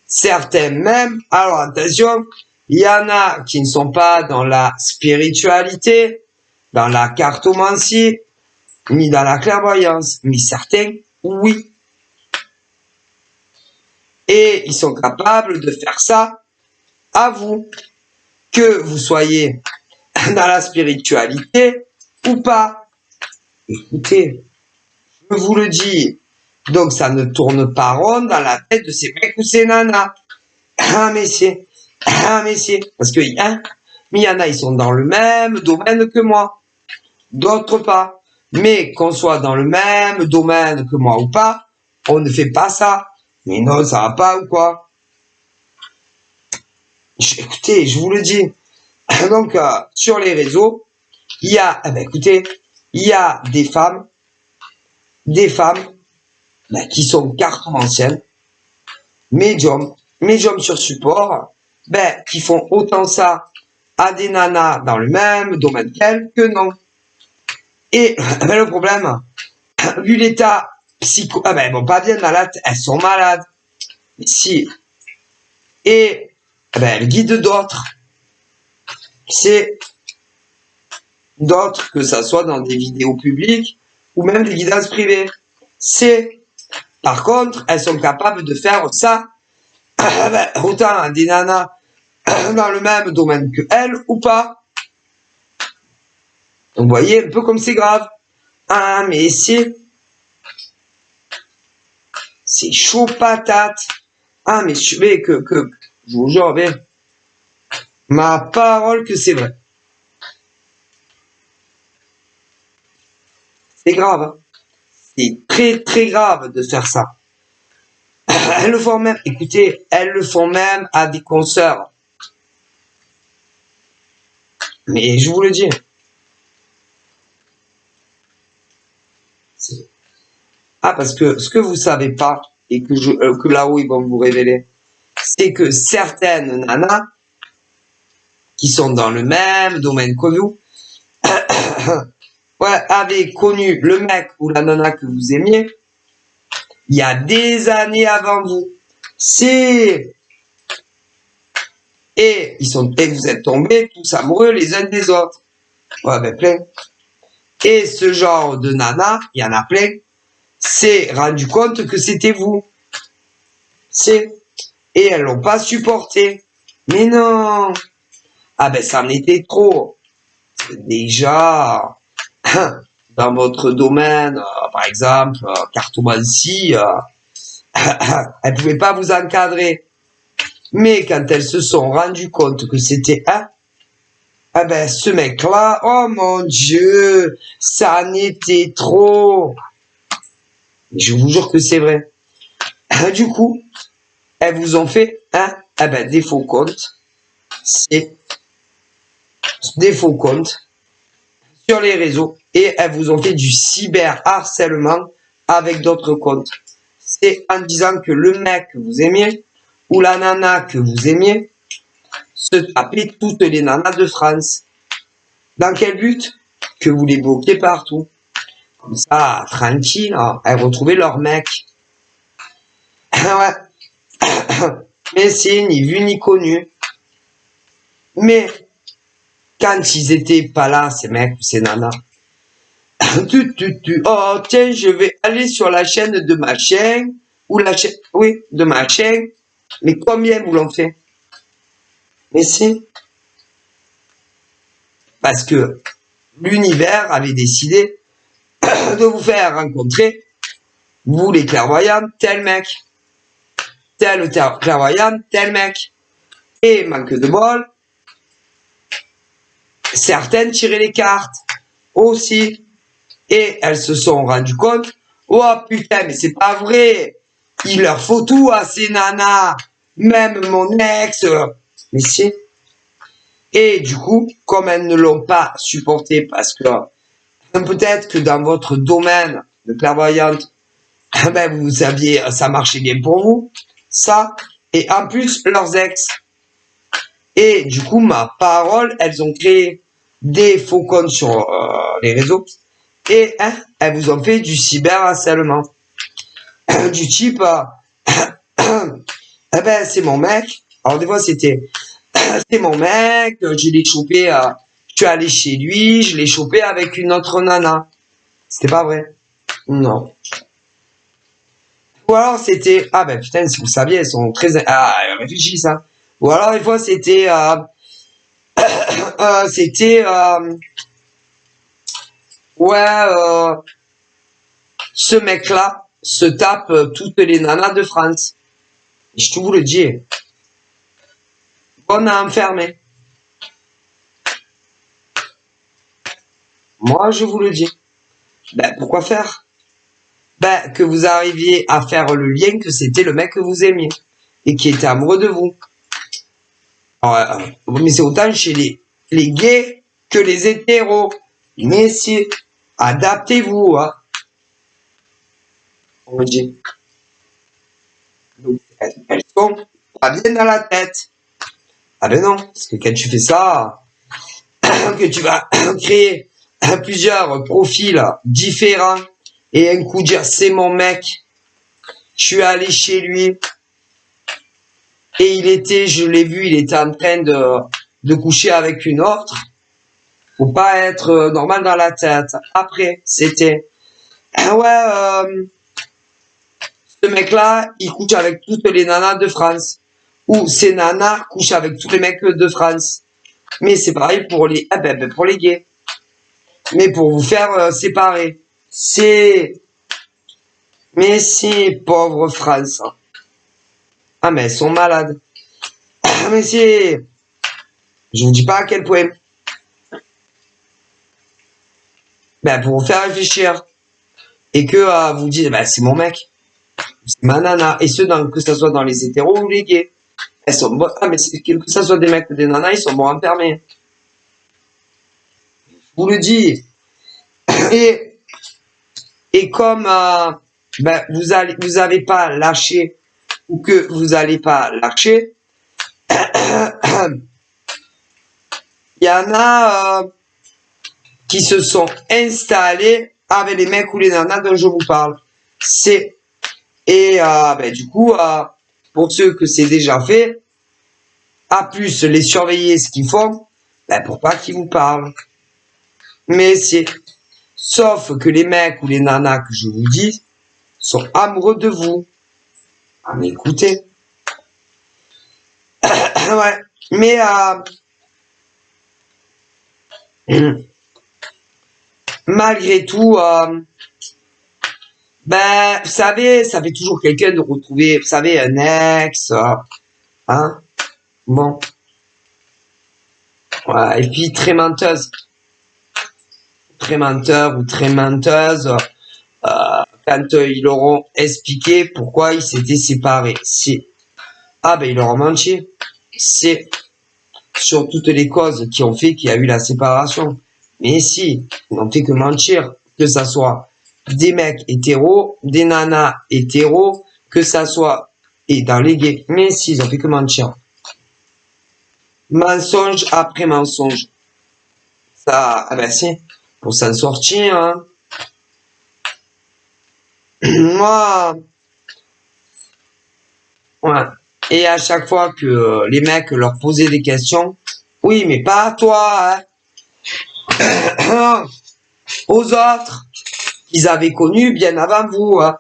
Certains même, alors attention, il y en a qui ne sont pas dans la spiritualité, dans la cartomancie, ni dans la clairvoyance, mais certains, oui. Et ils sont capables de faire ça à vous, que vous soyez dans la spiritualité ou pas. Écoutez, je vous le dis, donc ça ne tourne pas rond dans la tête de ces mecs ou ces nanas. Mais c'est, parce que mais il y en a, ils sont dans le même domaine que moi, d'autres pas. Mais qu'on soit dans le même domaine que moi ou pas, on ne fait pas ça. Mais non, ça va pas ou quoi? Écoutez, je vous le dis. Donc, sur les réseaux, il y a, écoutez, il y a des femmes qui sont cartomanciennes, médiums sur support, qui font autant ça à des nanas dans le même domaine qu'elles que non. Et le problème, vu l'état psycho, pas bien malades, elles sont malades. Si. Et elles guident d'autres. C'est d'autres, que ça soit dans des vidéos publiques ou même des guidances privées. C'est, par contre, elles sont capables de faire ça autant à des nanas dans le même domaine que elles ou pas. Donc, vous voyez un peu comme c'est grave. Mais c'est chaud patate. Mais je vais que je vous jure, ma parole que c'est vrai. C'est grave. Hein. C'est très très grave de faire ça. Elles le font même, écoutez, elles le font même à des consoeurs. Mais je vous le dis. Parce que ce que vous savez pas, et que là-haut ils vont vous révéler, c'est que certaines nanas, qui sont dans le même domaine que vous, ouais, avaient connu le mec ou la nana que vous aimiez il y a des années avant vous. Et vous êtes tombés tous amoureux les uns des autres. Ouais, ben plein. Et ce genre de nana, il y en a plein, s'est rendu compte que c'était vous. Et elles l'ont pas supporté. Mais non. Ah ben ça en était trop. Déjà, dans votre domaine, par exemple, cartomancie, elles pouvaient pas vous encadrer. Mais quand elles se sont rendues compte que c'était ah ben ce mec-là, oh mon Dieu, ça en était trop. Je vous jure que c'est vrai. Du coup, elles vous ont fait ah ben des faux comptes. C'est des faux comptes sur les réseaux et elles vous ont fait du cyberharcèlement avec d'autres comptes. C'est en disant que le mec que vous aimiez ou la nana que vous aimiez se tapait toutes les nanas de France. Dans quel but? Que vous les bloquiez partout. Comme ça, tranquille, hein, elles retrouvaient leur mec. Ouais. Mais c'est ni vu ni connu. Mais quand ils étaient pas là, ces mecs ou ces nanas, oh tiens, je vais aller sur la chaîne de ma chaîne, ou la chaîne, oui, de ma chaîne. Mais combien vous l'ont fait? Mais si. Parce que l'univers avait décidé de vous faire rencontrer, vous les clairvoyants, tel mec. Tel clairvoyant, tel mec. Et manque de bol, certaines tiraient les cartes aussi. Et elles se sont rendues compte, oh putain, mais c'est pas vrai. Il leur faut tout à ces nanas. Même mon ex. Mais si. Et du coup, comme elles ne l'ont pas supporté parce que peut-être que dans votre domaine de clairvoyante, ben vous saviez, ça marchait bien pour vous. Ça. Et en plus, leurs ex. Et du coup, ma parole, elles ont créé des faux comptes sur les réseaux. Et elles vous ont fait du cyberharcèlement. Du type, eh ben, c'est mon mec. Alors des fois, c'était, c'est mon mec, je l'ai chopé, je suis allé chez lui, je l'ai chopé avec une autre nana. C'était pas vrai. Non. Ou alors c'était, ah ben putain, si vous saviez, elles sont très, réfléchissent, hein. Ou alors des fois c'était, c'était, ouais, ce mec-là se tape toutes les nanas de France. Je te vous le dis. On a enfermé. Moi, je vous le dis. Ben, pourquoi faire? Ben, que vous arriviez à faire le lien que c'était le mec que vous aimiez et qui était amoureux de vous. Alors, mais c'est autant chez les gays que les hétéros. Messieurs, adaptez-vous, hein. On me dit. Donc, elles sont pas bien dans la tête. Ah ben non, parce que quand tu fais ça, que tu vas créer plusieurs profils différents et un coup dire c'est mon mec, je suis allé chez lui et je l'ai vu, il était en train de coucher avec une autre. Faut pas être normal dans la tête. Après, c'était ce mec-là, il couche avec toutes les nanas de France. Ou ces nanas couchent avec tous les mecs de France. Mais c'est pareil pour pour les gays. Mais pour vous faire séparer. Mais c'est pauvre France. Ah mais elles sont malades. Mais je vous dis pas à quel point. Ben pour vous faire réfléchir. Et que vous dites, ben c'est mon mec. C'est ma nana. Et que ce soit dans les hétéros ou les gays. Elles sont bonnes. Ah mais que ce soit des mecs ou des nanas, ils sont bons enfermés. Je vous le dis. Et comme vous avez pas lâché ou que vous allez pas lâcher, Il y en a qui se sont installés avec les mecs ou les nanas dont je vous parle. Du coup, pour ceux que c'est déjà fait, à plus les surveiller ce qu'ils font, pour pas qu'ils vous parlent. Mais sauf que les mecs ou les nanas que je vous dis sont amoureux de vous. Ah, mais écoutez. Ouais. Mais malgré tout, vous savez, ça fait toujours quelqu'un de retrouver, vous savez, un ex, hein, bon. Ouais, et puis très menteuse. Très menteur ou très menteuse, quand ils leur ont expliqué pourquoi ils s'étaient séparés. Ils leur ont menti. C'est sur toutes les causes qui ont fait qu'il y a eu la séparation. Mais si, ils n'ont fait que mentir, que ça soit des mecs hétéros, des nanas hétéros, que ça soit et dans les gays. Mais si, ils ont fait que mentir. Mensonge après mensonge. Ça, si, pour s'en sortir, hein. Moi, ouais. Et à chaque fois que les mecs leur posaient des questions, oui, mais pas à toi, hein. Aux autres, qu'ils avaient connus bien avant vous, hein.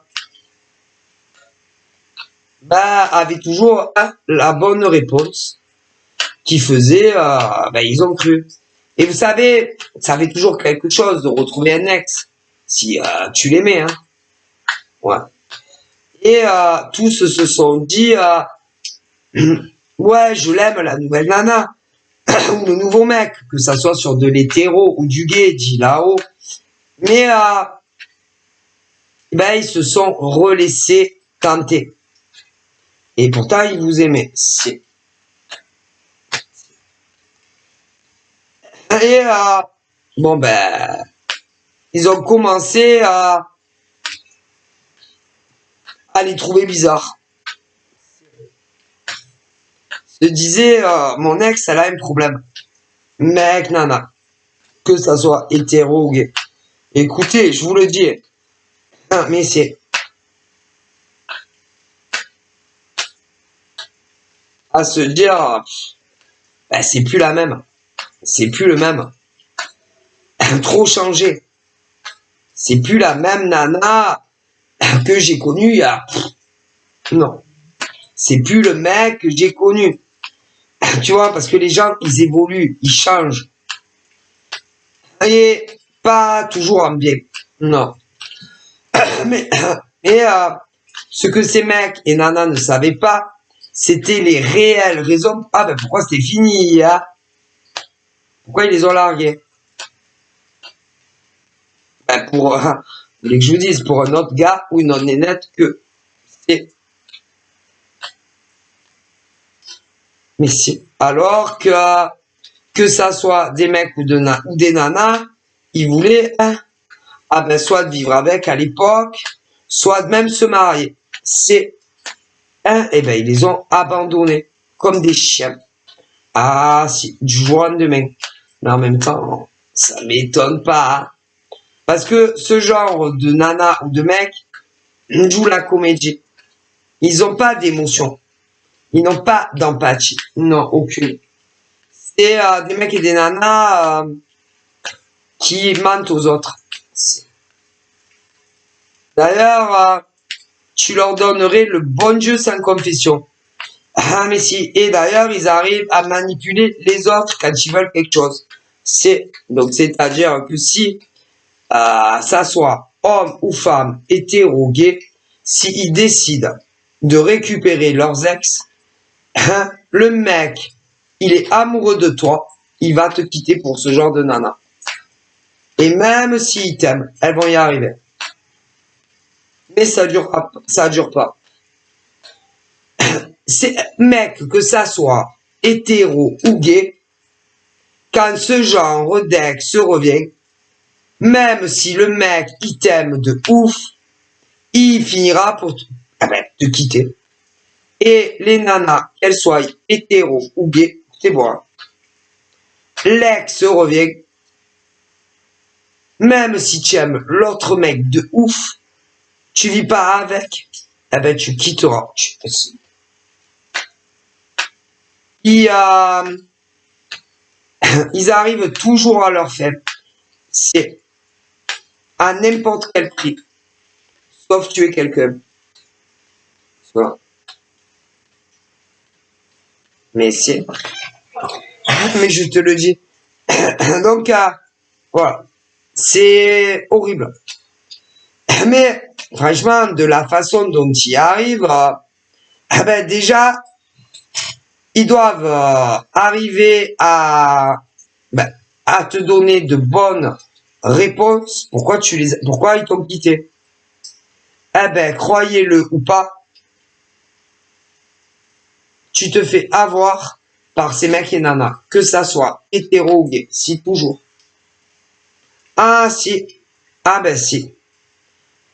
Avaient toujours la bonne réponse qui faisait, ils ont cru. Et vous savez, ça fait toujours quelque chose de retrouver un ex, si tu l'aimais, hein. Ouais. Et tous se sont dit, ouais, je l'aime, la nouvelle nana, ou le nouveau mec, que ça soit sur de l'hétéro ou du gay, dit là-haut. Mais ils se sont relaissés tenter. Et pourtant, ils vous aimaient. Et ils ont commencé à les trouver bizarres. Se disait, mon ex, elle a un problème. Mec, nana. Que ça soit hétéro ou gay. Écoutez, je vous le dis. Mais à se dire, c'est plus la même. C'est plus le même. Trop changé. C'est plus la même nana que j'ai connue il y a... Non. C'est plus le mec que j'ai connu. Tu vois, parce que les gens, ils évoluent, ils changent. Et pas toujours en bien. Non. Mais ce que ces mecs et nanas ne savaient pas, c'était les réelles raisons. Pourquoi c'était fini, hein? Pourquoi ils les ont largués? Vous voulez que je vous dise, pour un autre gars ou une autre nénette que c'est... Mais si. Alors que ça soit des mecs ou des nanas, ils voulaient, soit de vivre avec à l'époque, soit de même se marier. Ils les ont abandonnés comme des chiens. Ah, si, du jour au lendemain. Mais en même temps, ça m'étonne pas. Parce que ce genre de nana ou de mec joue la comédie. Ils n'ont pas d'émotion. Ils n'ont pas d'empathie. Non, aucune. C'est des mecs et des nanas qui mentent aux autres. D'ailleurs, tu leur donnerais le bon Dieu sans confession. Ah, mais si. Et d'ailleurs, ils arrivent à manipuler les autres quand ils veulent quelque chose. C'est-à-dire que si ça soit homme ou femme, hétéro, gay, s'ils décident de récupérer leurs ex, le mec, il est amoureux de toi, il va te quitter pour ce genre de nana. Et même s'ils t'aiment, elles vont y arriver. Mais ça dure pas. C'est mec, que ça soit hétéro ou gay, quand ce genre d'ex se revient, même si le mec il t'aime de ouf, il finira pour te quitter. Et les nanas, qu'elles soient hétéro ou gay, c'est bon. l'ex revient, même si tu aimes l'autre mec de ouf, tu vis pas avec, eh ben tu quitteras. Ils, ils arrivent toujours à leur fin. C'est à n'importe quel prix, sauf tuer quelqu'un. Voilà. Mais c'est, mais je te le dis. Donc, voilà. C'est horrible. Mais, franchement, de la façon dont ils arrivent, ben, déjà, ils doivent arriver ben, à te donner de bonnes réponses. Pourquoi ils t'ont quitté? Eh ben, croyez-le ou pas, tu te fais avoir par ces mecs et nanas, que ça soit hétéro ou gay, si toujours. Ah si, ah ben si,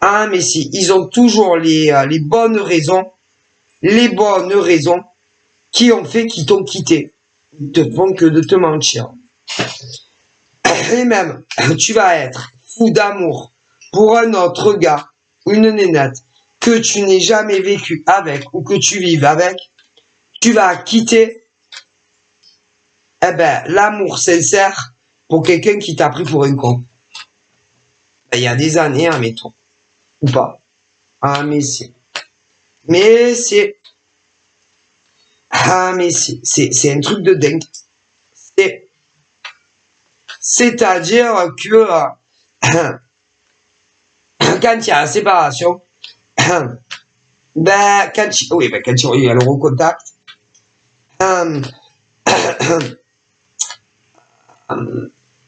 ah mais si, ils ont toujours les bonnes raisons qui ont fait qu'ils t'ont quitté. Ils te font que de te mentir. Et même, tu vas être fou d'amour pour un autre gars ou une nénette que tu n'aies jamais vécu avec ou que tu vives avec, tu vas quitter eh ben, l'amour sincère pour quelqu'un qui t'a pris pour un con. Ben, il y a des années, admettons. Ou pas. Ah, mais si. Mais c'est... Ah, mais si. C'est un truc de dingue. C'est-à-dire que quand il y a la séparation, ben, quand il y a le recontact,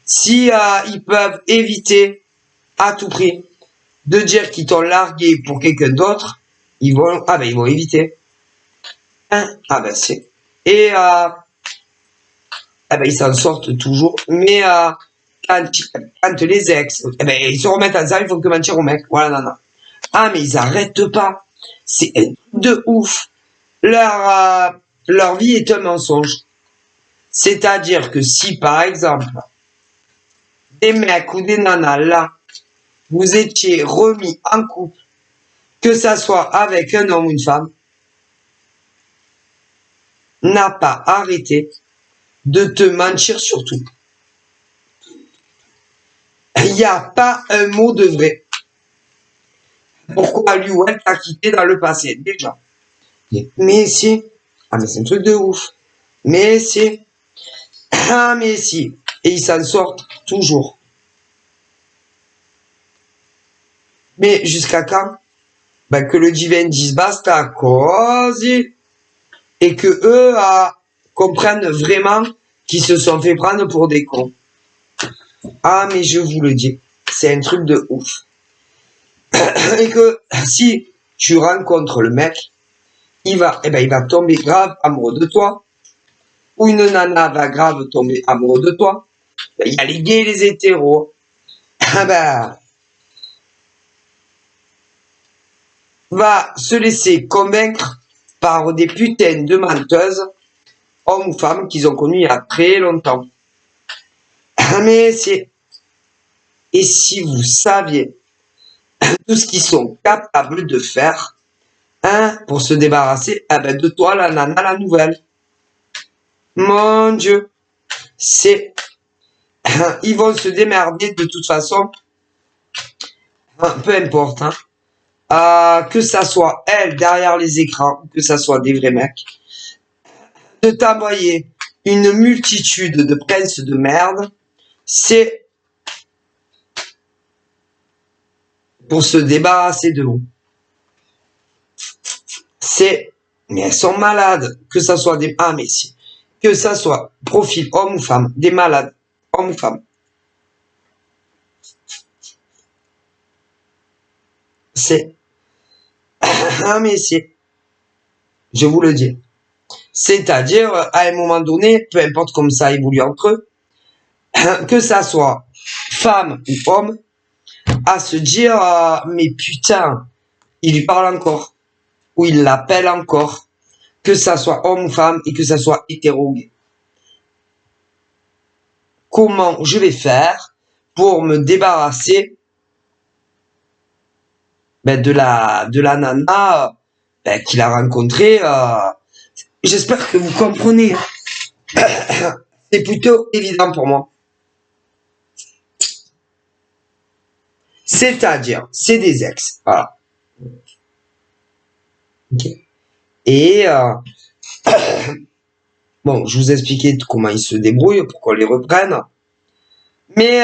si ils peuvent éviter à tout prix de dire qu'ils t'ont largué pour quelqu'un d'autre, ils vont éviter. Ah ben c'est. Et ils s'en sortent toujours. Mais quand les ex, ils se remettent ensemble, ils font que mentir au mec. Voilà, non. Ah mais ils arrêtent pas. C'est un truc de ouf. Leur vie est un mensonge. C'est-à-dire que si par exemple des mecs ou des nanas là, vous étiez remis en couple, que ça soit avec un homme ou une femme, n'a pas arrêté de te mentir sur tout. Il n'y a pas un mot de vrai. Pourquoi lui ou elle t'a quitté dans le passé, déjà. Mais si. Ah mais c'est un truc de ouf. Mais si. Ah mais si. Et ils s'en sortent toujours. Mais jusqu'à quand? Ben, que le divin dise basta così et que eux comprennent vraiment qu'ils se sont fait prendre pour des cons. Ah mais je vous le dis, c'est un truc de ouf. Et que si tu rencontres le mec, il va tomber grave amoureux de toi, ou une nana va grave tomber amoureux de toi. Il y a les gays et les hétéros. Ah ben, va se laisser convaincre par des putains de menteuses, hommes ou femmes, qu'ils ont connues il y a très longtemps. Mais c'est... Et si vous saviez tout ce qu'ils sont capables de faire, pour se débarrasser de toi, la nana, la nouvelle. Mon Dieu, c'est... Ils vont se démerder de toute façon, peu importe, que ça soit elle derrière les écrans, que ça soit des vrais mecs, de t'envoyer une multitude de princes de merde, c'est pour se débarrasser de vous. Mais elles sont malades, que ça soit des... Ah mais si, que ça soit profil homme ou femme, des malades, homme ou femme. C'est... Ah mais si, je vous le dis. C'est-à-dire, à un moment donné, peu importe comme ça évolue entre eux, que ça soit femme ou homme, à se dire, mais putain, il lui parle encore, ou il l'appelle encore, que ça soit homme ou femme, et que ça soit hétéro. comment je vais faire pour me débarrasser de la nana qu'il a rencontrée. J'espère que vous comprenez. C'est plutôt évident pour moi. C'est-à-dire, c'est des ex. Voilà. Okay. Et bon, je vous ai expliqué comment ils se débrouillent pour qu'on les reprenne. Mais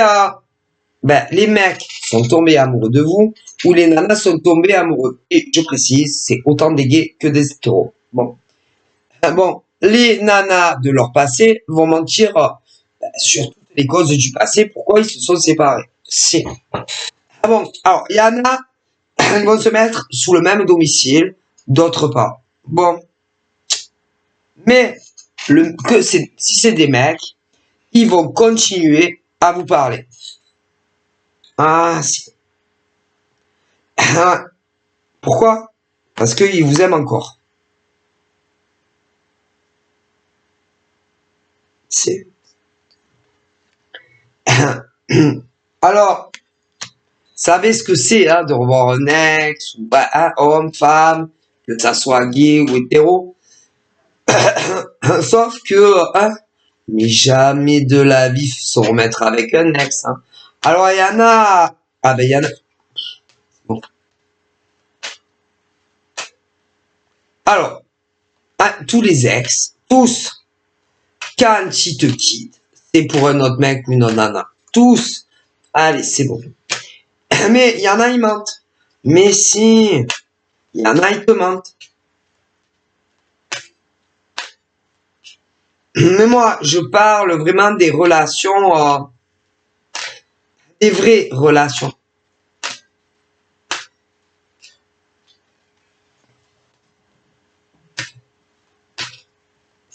les mecs sont tombés amoureux de vous ou les nanas sont tombées amoureux. Et je précise, c'est autant des gays que des hétéros. Bon. Les nanas de leur passé vont mentir sur toutes les causes du passé, pourquoi ils se sont séparés. C'est... Ah bon, alors, il y en a, ils vont se mettre sous le même domicile, d'autres pas. Bon. Mais, si c'est des mecs, ils vont continuer à vous parler. Ah, si. Pourquoi? Parce qu'ils vous aiment encore. C'est... Alors, savez ce que c'est de revoir un ex, ou un homme, femme, que ça soit gay ou hétéro. Sauf que, mais jamais de la vie se remettre avec un ex. Alors, il y en a... il y en a... Bon. Alors, tous les ex, tous, quand ils te quittent, c'est pour un autre mec ou une autre nana. Tous. Allez, c'est bon. Mais il y en a, ils mentent. Mais si, il y en a, ils te mentent. Mais moi, je parle vraiment des relations, des vraies relations.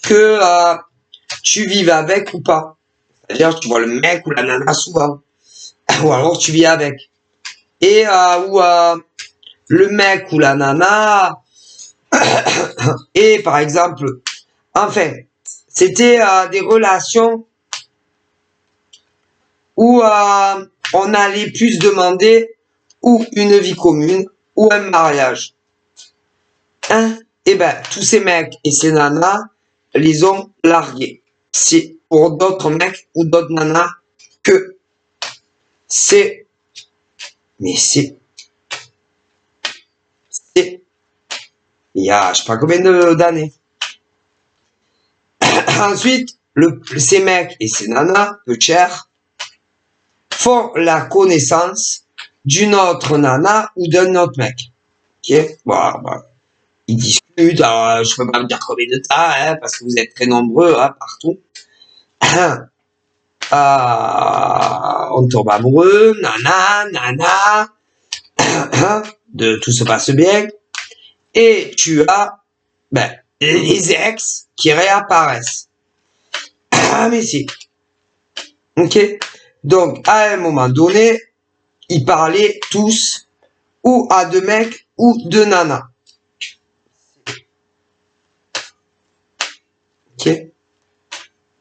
Que tu vives avec ou pas. C'est-à-dire, tu vois le mec ou la nana souvent. Ou alors, tu vis avec. Et où le mec ou la nana et par exemple, enfin, c'était des relations où on allait plus demander ou une vie commune ou un mariage. Et tous ces mecs et ces nanas les ont largués. C'est pour d'autres mecs ou d'autres nanas que c'est... Mais c'est... Il y a je sais pas combien d'années. Ensuite, ces mecs et ces nanas, peu cher, font la connaissance d'une autre nana ou d'un autre mec. Ok, ils discutent, je peux pas me dire combien de temps, parce que vous êtes très nombreux partout. On tombe amoureux, nana, de tout se passe bien. Et tu as les ex qui réapparaissent. Mais si. Ok. Donc, à un moment donné, ils parlaient tous ou à deux mecs ou deux nanas. Ok.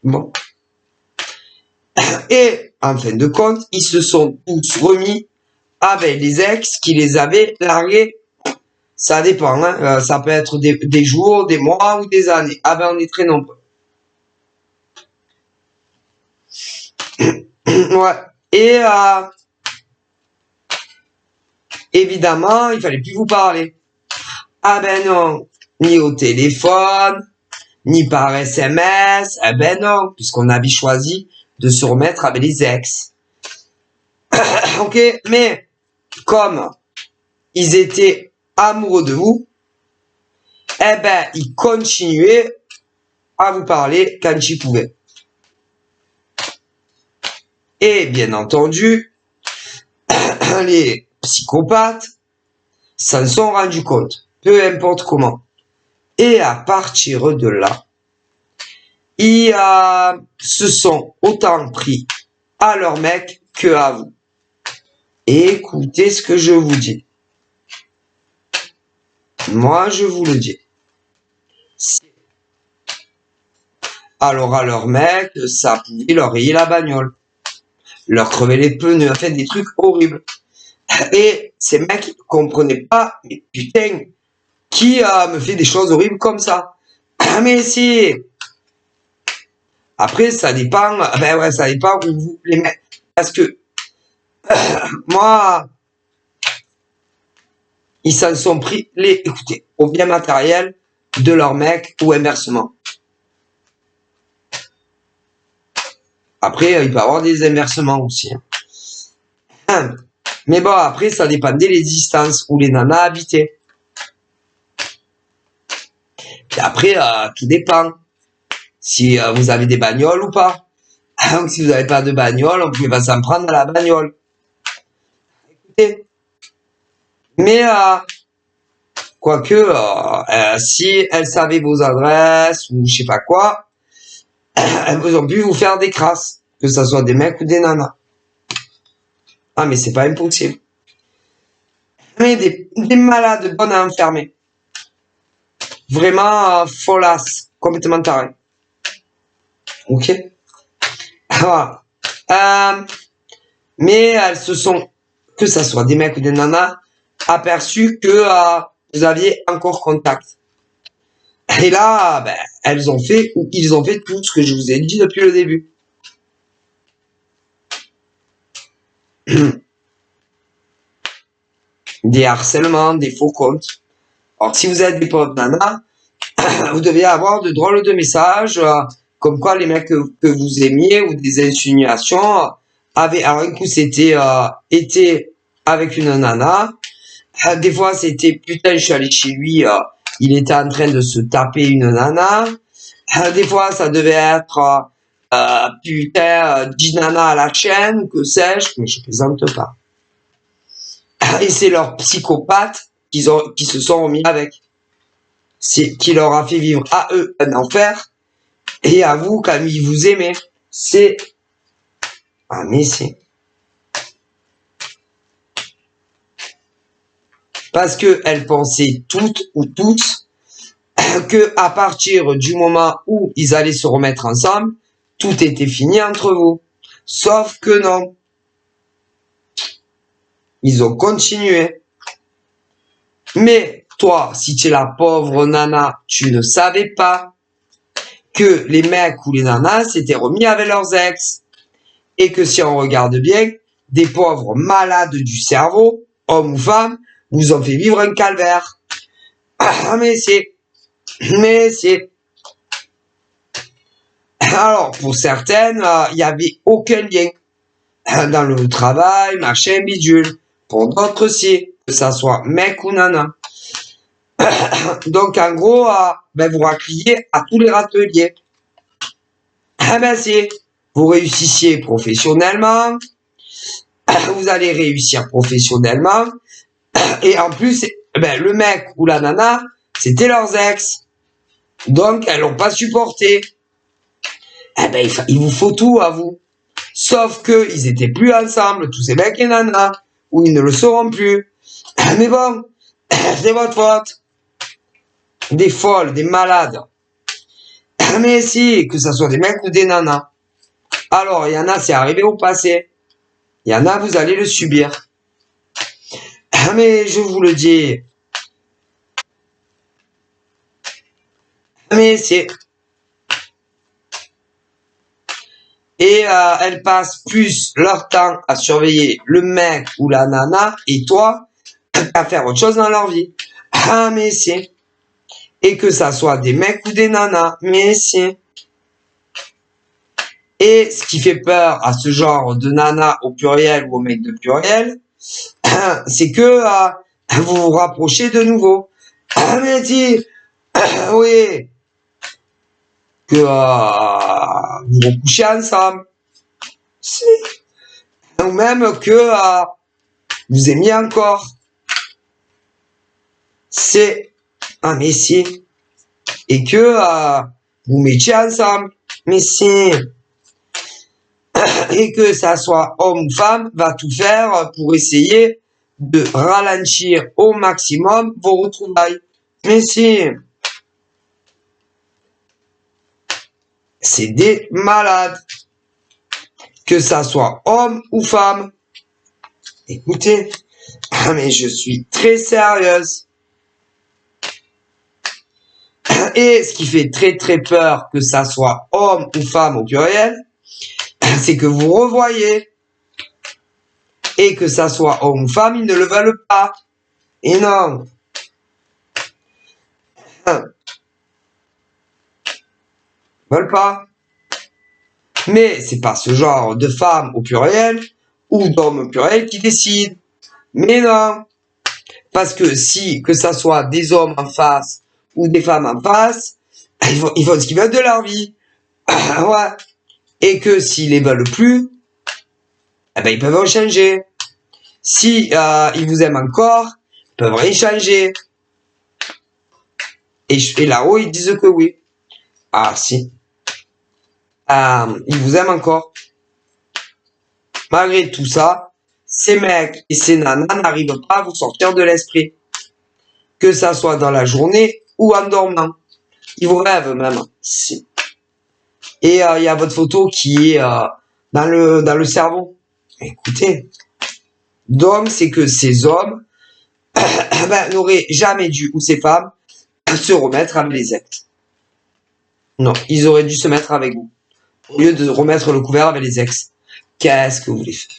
Bon. Et, en fin de compte, ils se sont tous remis avec les ex qui les avaient largués. Ça dépend, ça peut être des jours, des mois ou des années. On est très nombreux. Ouais. Et évidemment, il fallait plus vous parler. Non, ni au téléphone, ni par SMS. Non, puisqu'on avait choisi de se remettre avec les ex. Ok, mais comme ils étaient amoureux de vous, ils continuaient à vous parler quand ils pouvaient. Et bien entendu, les psychopathes s'en sont rendus compte, peu importe comment. Et à partir de là, ils se sont autant pris à leur mec que à vous. Écoutez ce que je vous dis. Moi, je vous le dis. alors à leur mec, ça pouvait leur rayer la bagnole, leur crever les pneus, enfin des trucs horribles. Et ces mecs comprenaient pas, mais putain, qui me fait des choses horribles comme ça? Mais si. Après, ça dépend, ben ouais, ça dépend où vous les mecs. Parce que moi, ils s'en sont pris écoutez, au bien matériel de leur mec ou inversement. Après, il peut y avoir des inversements aussi. Hein. Mais bon, après, ça dépendait des distances où les nanas habitaient. Et après, tout dépend. Si vous avez des bagnoles ou pas. Donc, si vous n'avez pas de bagnole, on pouvait pas s'en prendre à la bagnole. Écoutez. Mais, quoique, si elles savaient vos adresses ou je sais pas quoi, elles ont pu vous faire des crasses. Que ce soit des mecs ou des nanas. Ah, mais c'est pas impossible. Mais des malades bonnes à enfermer. Vraiment folasses. Complètement tarées. Ok? Voilà. Mais elles se sont, que ça soit des mecs ou des nanas, aperçues que vous aviez encore contact. Et là, ben, elles ont fait, ou ils ont fait tout ce que je vous ai dit depuis le début. Des harcèlements, des faux comptes. Alors, si vous êtes des pauvres nanas, vous devez avoir de drôles de messages, comme quoi les mecs que vous aimiez, ou des insinuations, avaient, alors un coup c'était, été avec une nana, des fois c'était, putain, je suis allé chez lui, il était en train de se taper une nana, des fois ça devait être, putain, 10 nanas à la chaîne, que sais-je, mais je plaisante pas. Et c'est leurs psychopathes qui se sont remis avec. C'est qui leur a fait vivre à eux un enfer et à vous comme ils vous aimaient. C'est ah mais c'est parce que elles pensaient toutes ou tous que à partir du moment où ils allaient se remettre ensemble, tout était fini entre vous. Sauf que non. Ils ont continué. Mais toi, si tu es la pauvre nana, tu ne savais pas que les mecs ou les nanas s'étaient remis avec leurs ex. Et que si on regarde bien, des pauvres malades du cerveau, hommes ou femmes, vous ont fait vivre un calvaire. Ah, mais c'est. Alors, pour certaines, il n'y avait aucun lien. Dans le travail, machin, bidule. Pour d'autres, si, que ça soit mec ou nana. Donc, en gros, ben, vous racliez à tous les râteliers. Ah ben, c'est. Vous réussissiez professionnellement. Vous allez réussir professionnellement. Et en plus, ben, le mec ou la nana, c'était leurs ex. Donc, elles l'ont pas supporté. Eh ben, il vous faut tout à vous. Sauf que ils étaient plus ensemble, tous ces mecs et nanas, ou ils ne le seront plus. Mais bon, c'est votre faute. Des folles, des malades. Mais si, que ce soit des mecs ou des nanas. Alors, il y en a, c'est arrivé au passé. Il y en a, vous allez le subir. Mais je vous le dis. Mais c'est. Et elles passent plus leur temps à surveiller le mec ou la nana et toi à faire autre chose dans leur vie. Ah mais c'est. Et que ça soit des mecs ou des nanas, mais c'est. Et ce qui fait peur à ce genre de nana au pluriel ou au mec de pluriel, c'est que vous vous rapprochez de nouveau. Ah mais dis, oui, que vous vous couchez ensemble. Ou même que vous aimiez encore. C'est un messie. Et que vous mettiez ensemble. Mais si. Et que ça soit homme ou femme, va tout faire pour essayer de ralentir au maximum vos retrouvailles. Mais si. c'est des malades. Que ça soit homme ou femme. Écoutez, mais je suis très sérieuse. Et ce qui fait très très peur, que ça soit homme ou femme au pluriel, c'est que vous revoyez. Et que ça soit homme ou femme, ils ne le veulent pas. Et non. Ils veulent pas. Mais c'est pas ce genre de femme au pluriel ou d'homme au pluriel qui décide. Mais non. Parce que si, que ça soit des hommes en face ou des femmes en face, ils font ce qu'ils veulent de leur vie. Ouais. Et que s'ils les veulent plus, eh ben, ils peuvent changer. Si ils vous aiment encore, ils peuvent rien changer. Et là-haut, ils disent que oui. Ah, si. Ils vous aiment encore. Malgré tout ça, ces mecs et ces nanas n'arrivent pas à vous sortir de l'esprit. Que ça soit dans la journée ou en dormant. Ils vous rêvent même. Si. Et il y a votre photo qui est dans le cerveau. Écoutez. Donc, c'est que ces hommes n'auraient jamais dû, ou ces femmes, se remettre avec les ex. Non, ils auraient dû se mettre avec vous. Au lieu de remettre le couvert avec les ex. Qu'est-ce que vous voulez faire?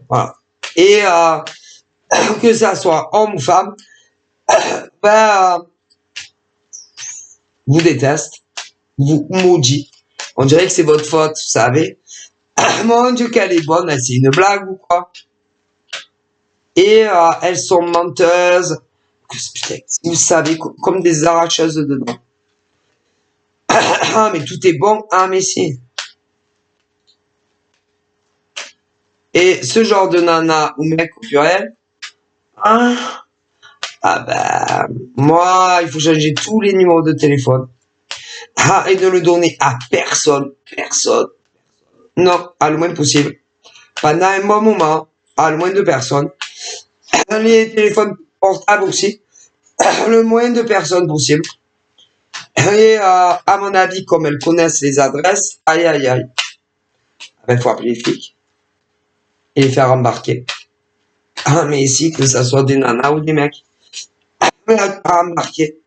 Voilà. Et que ça soit homme ou femme, vous déteste, vous maudit. On dirait que c'est votre faute, vous savez. Mon Dieu, qu'elle est bonne, c'est une blague ou quoi? Et elles sont menteuses. Putain, vous savez, comme des arracheuses dedans. Ah, mais tout est bon. Ah, mais si. Et ce genre de nana ou mec au pluriel, moi, il faut changer tous les numéros de téléphone. Et de le donner à personne. Personne. Non, à le moins possible. Pendant un bon moment, à le moins de personnes. Les téléphones portables aussi. Le moins de personnes possible. Et à mon avis, comme elles connaissent les adresses, aïe aïe aïe. Il faut appeler les flics. Et les faire embarquer. Mais ici, que ça soit des nanas ou des mecs. Embarquer.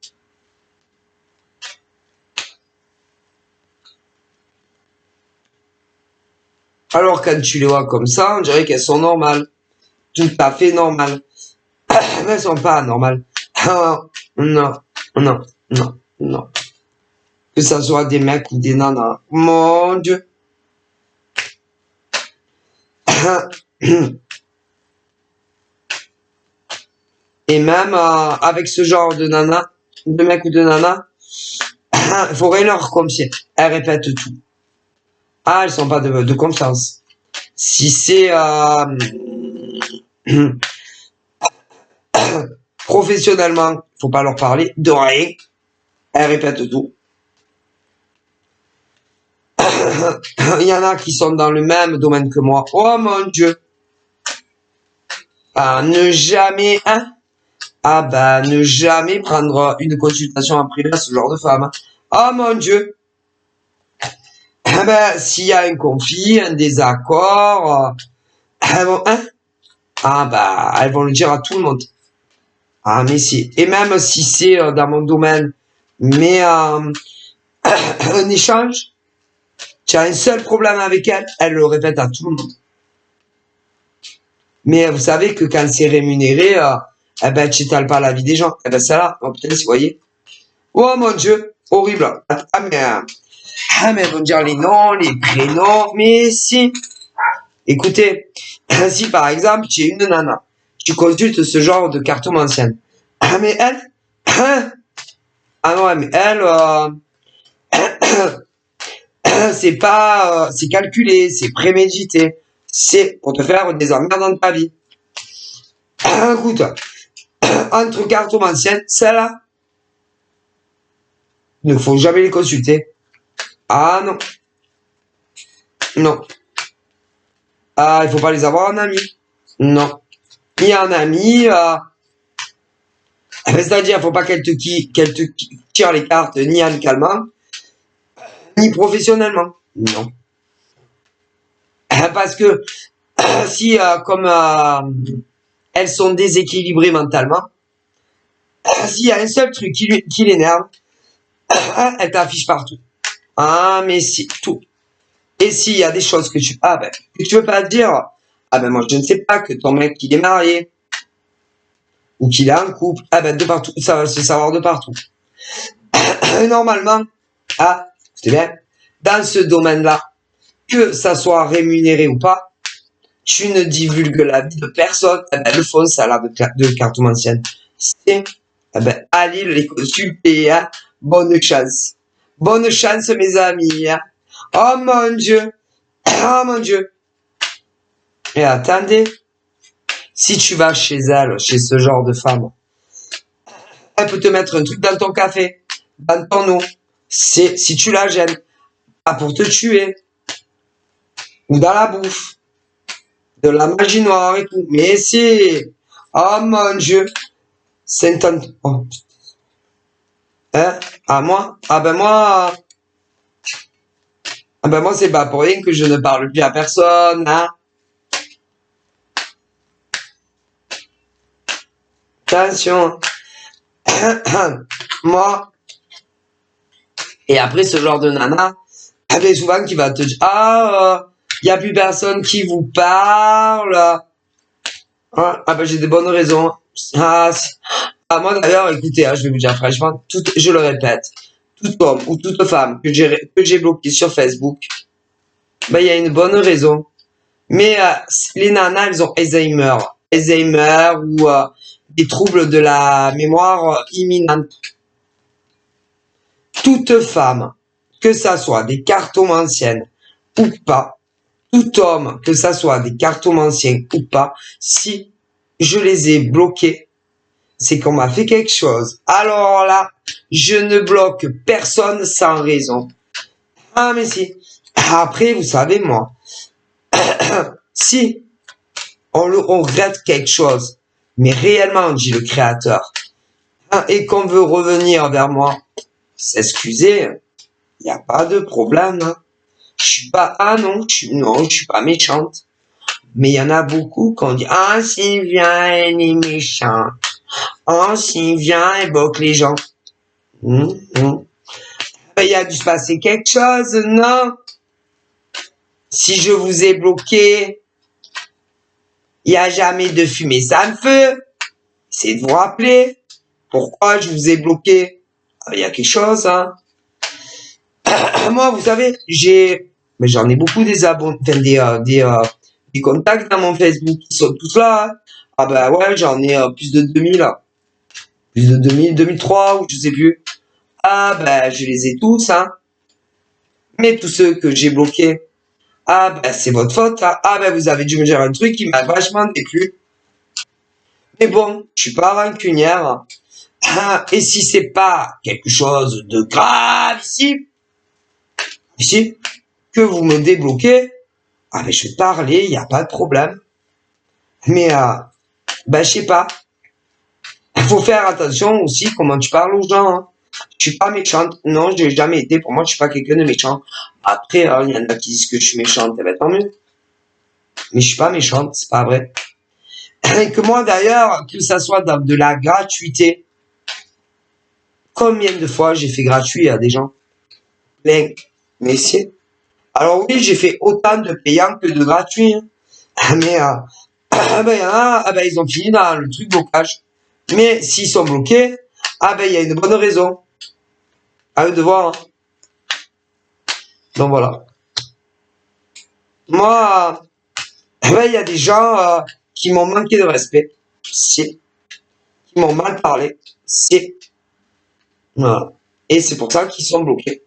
Alors quand tu les vois comme ça, on dirait qu'elles sont normales. Tout à fait normales. Mais elles sont pas normales. Non, non, non, non. Que ça soit des mecs ou des nanas. Mon Dieu. Et même avec ce genre de nana, de mec ou de nana, il faudrait leur confier. Elles répètent tout. Elles sont pas de confiance. Si c'est professionnellement, faut pas leur parler de rien. Elles répètent tout. Il y en a qui sont dans le même domaine que moi. Oh mon Dieu. Ne jamais, ne jamais prendre une consultation en privé à ce genre de femme. Oh mon Dieu. S'il y a un conflit, un désaccord, elles vont le dire à tout le monde. Mais si. Et même si c'est dans mon domaine, mais un échange, tu as un seul problème avec elle, elle le répète à tout le monde. Mais vous savez que quand c'est rémunéré, tu n'étales pas la vie des gens. Ça là, putain, vous voyez. Oh mon Dieu, horrible. Mais elles vont dire les noms, les prénoms, mais si. Écoutez, si par exemple, tu es une nana, tu consultes ce genre de cartomancienne. Mais elle, mais elle, c'est pas, c'est calculé, c'est prémédité. C'est pour te faire des emmerdes dans ta vie. Écoute, entre cartomanciennes, celle-là, il ne faut jamais les consulter. Non. Non. Il faut pas les avoir en ami. Non. Ni en ami, c'est-à-dire, faut pas qu'elle te tire les cartes ni amicalement, Ni professionnellement. Non. Parce que si, comme elles sont déséquilibrées mentalement, s'il y a un seul truc qui l'énerve, elle t'affiche partout. Ah, mais si, tout. Et s'il y a des choses que tu veux pas dire, ah ben moi je ne sais pas que ton mec il est marié, ou qu'il a un couple, ah ben de partout, ça va se savoir de partout. Normalement, c'est bien, dans ce domaine-là, que ça soit rémunéré ou pas, tu ne divulgues la vie de personne. Eh ben, le fond, ça a l'air de cartomancienne. C'est, eh ben, allez les consulter, hein. Bonne chance. Bonne chance, mes amis, hein. Oh mon Dieu. Oh mon Dieu. Et attendez, si tu vas chez elle, chez ce genre de femme, elle peut te mettre un truc dans ton café, dans ton eau. C'est si tu la gênes, pas pour te tuer, ou dans la bouffe, de la magie noire et tout. Mais c'est, oh mon Dieu, c'est un... Oh. Hein? À moi? Ah ben moi c'est pas pour rien que je ne parle plus à personne, hein. Attention. Moi. Et après ce genre de nana, avait souvent qui va te dire, y a plus personne qui vous parle. Ah ben j'ai des bonnes raisons. Moi d'ailleurs, écoutez, je vais vous dire franchement, je le répète, tout homme ou toute femme que j'ai bloqué sur Facebook, ben il y a une bonne raison. Mais les nanas, elles ont Alzheimer ou des troubles de la mémoire imminente. Toute femme, que ça soit des cartomanciennes ou pas, tout homme, que ça soit des cartomanciens ou pas, si je les ai bloqués, c'est qu'on m'a fait quelque chose. Alors là, je ne bloque personne sans raison. Ah mais si. Après, vous savez, moi, si on regrette quelque chose, mais réellement, dit le créateur, et qu'on veut revenir vers moi, s'excuser, il n'y a pas de problème. Hein. Je suis pas, non, je suis pas méchante. Mais il y en a beaucoup qui ont dit, Sylvia, elle est méchante. Sylvia, elle bloque les gens. Il y a dû se passer quelque chose, non? Si je vous ai bloqué, il n'y a jamais de fumée sans feu. C'est de vous rappeler pourquoi je vous ai bloqué. Il y a quelque chose, hein. Moi, vous savez, mais j'en ai beaucoup des abonnés, des contacts dans mon Facebook qui sont tous là. Hein. Ah ben ouais, j'en ai plus de 2000. Plus de 2000, 2003 ou je sais plus. Ah ben je les ai tous, hein. Mais tous ceux que j'ai bloqués, ah ben c'est votre faute. Hein. Ah ben vous avez dû me dire un truc qui m'a vachement déplu. Mais bon, je suis pas rancunière. Et si c'est pas quelque chose de grave ici, que vous me débloquez, ben je vais parler, il n'y a pas de problème. Mais je sais pas. Il faut faire attention aussi comment tu parles aux gens. Hein. Je suis pas méchante. Non, je n'ai jamais été. Pour moi, je suis pas quelqu'un de méchant. Après, il y en a qui disent que je suis méchante. Eh ben, tant mieux. Mais je suis pas méchante, c'est pas vrai. Et que moi, d'ailleurs, que ça soit dans de la gratuité. Combien de fois j'ai fait gratuit à des gens? Mais si. Alors oui, j'ai fait autant de payants que de gratuits. Hein. Mais, il y en a, ils ont fini dans le truc blocage. Mais s'ils sont bloqués, il y a une bonne raison. À eux de voir. Hein. Donc voilà. Moi, il y a des gens qui m'ont manqué de respect. Qui m'ont mal parlé. Voilà. Et c'est pour ça qu'ils sont bloqués.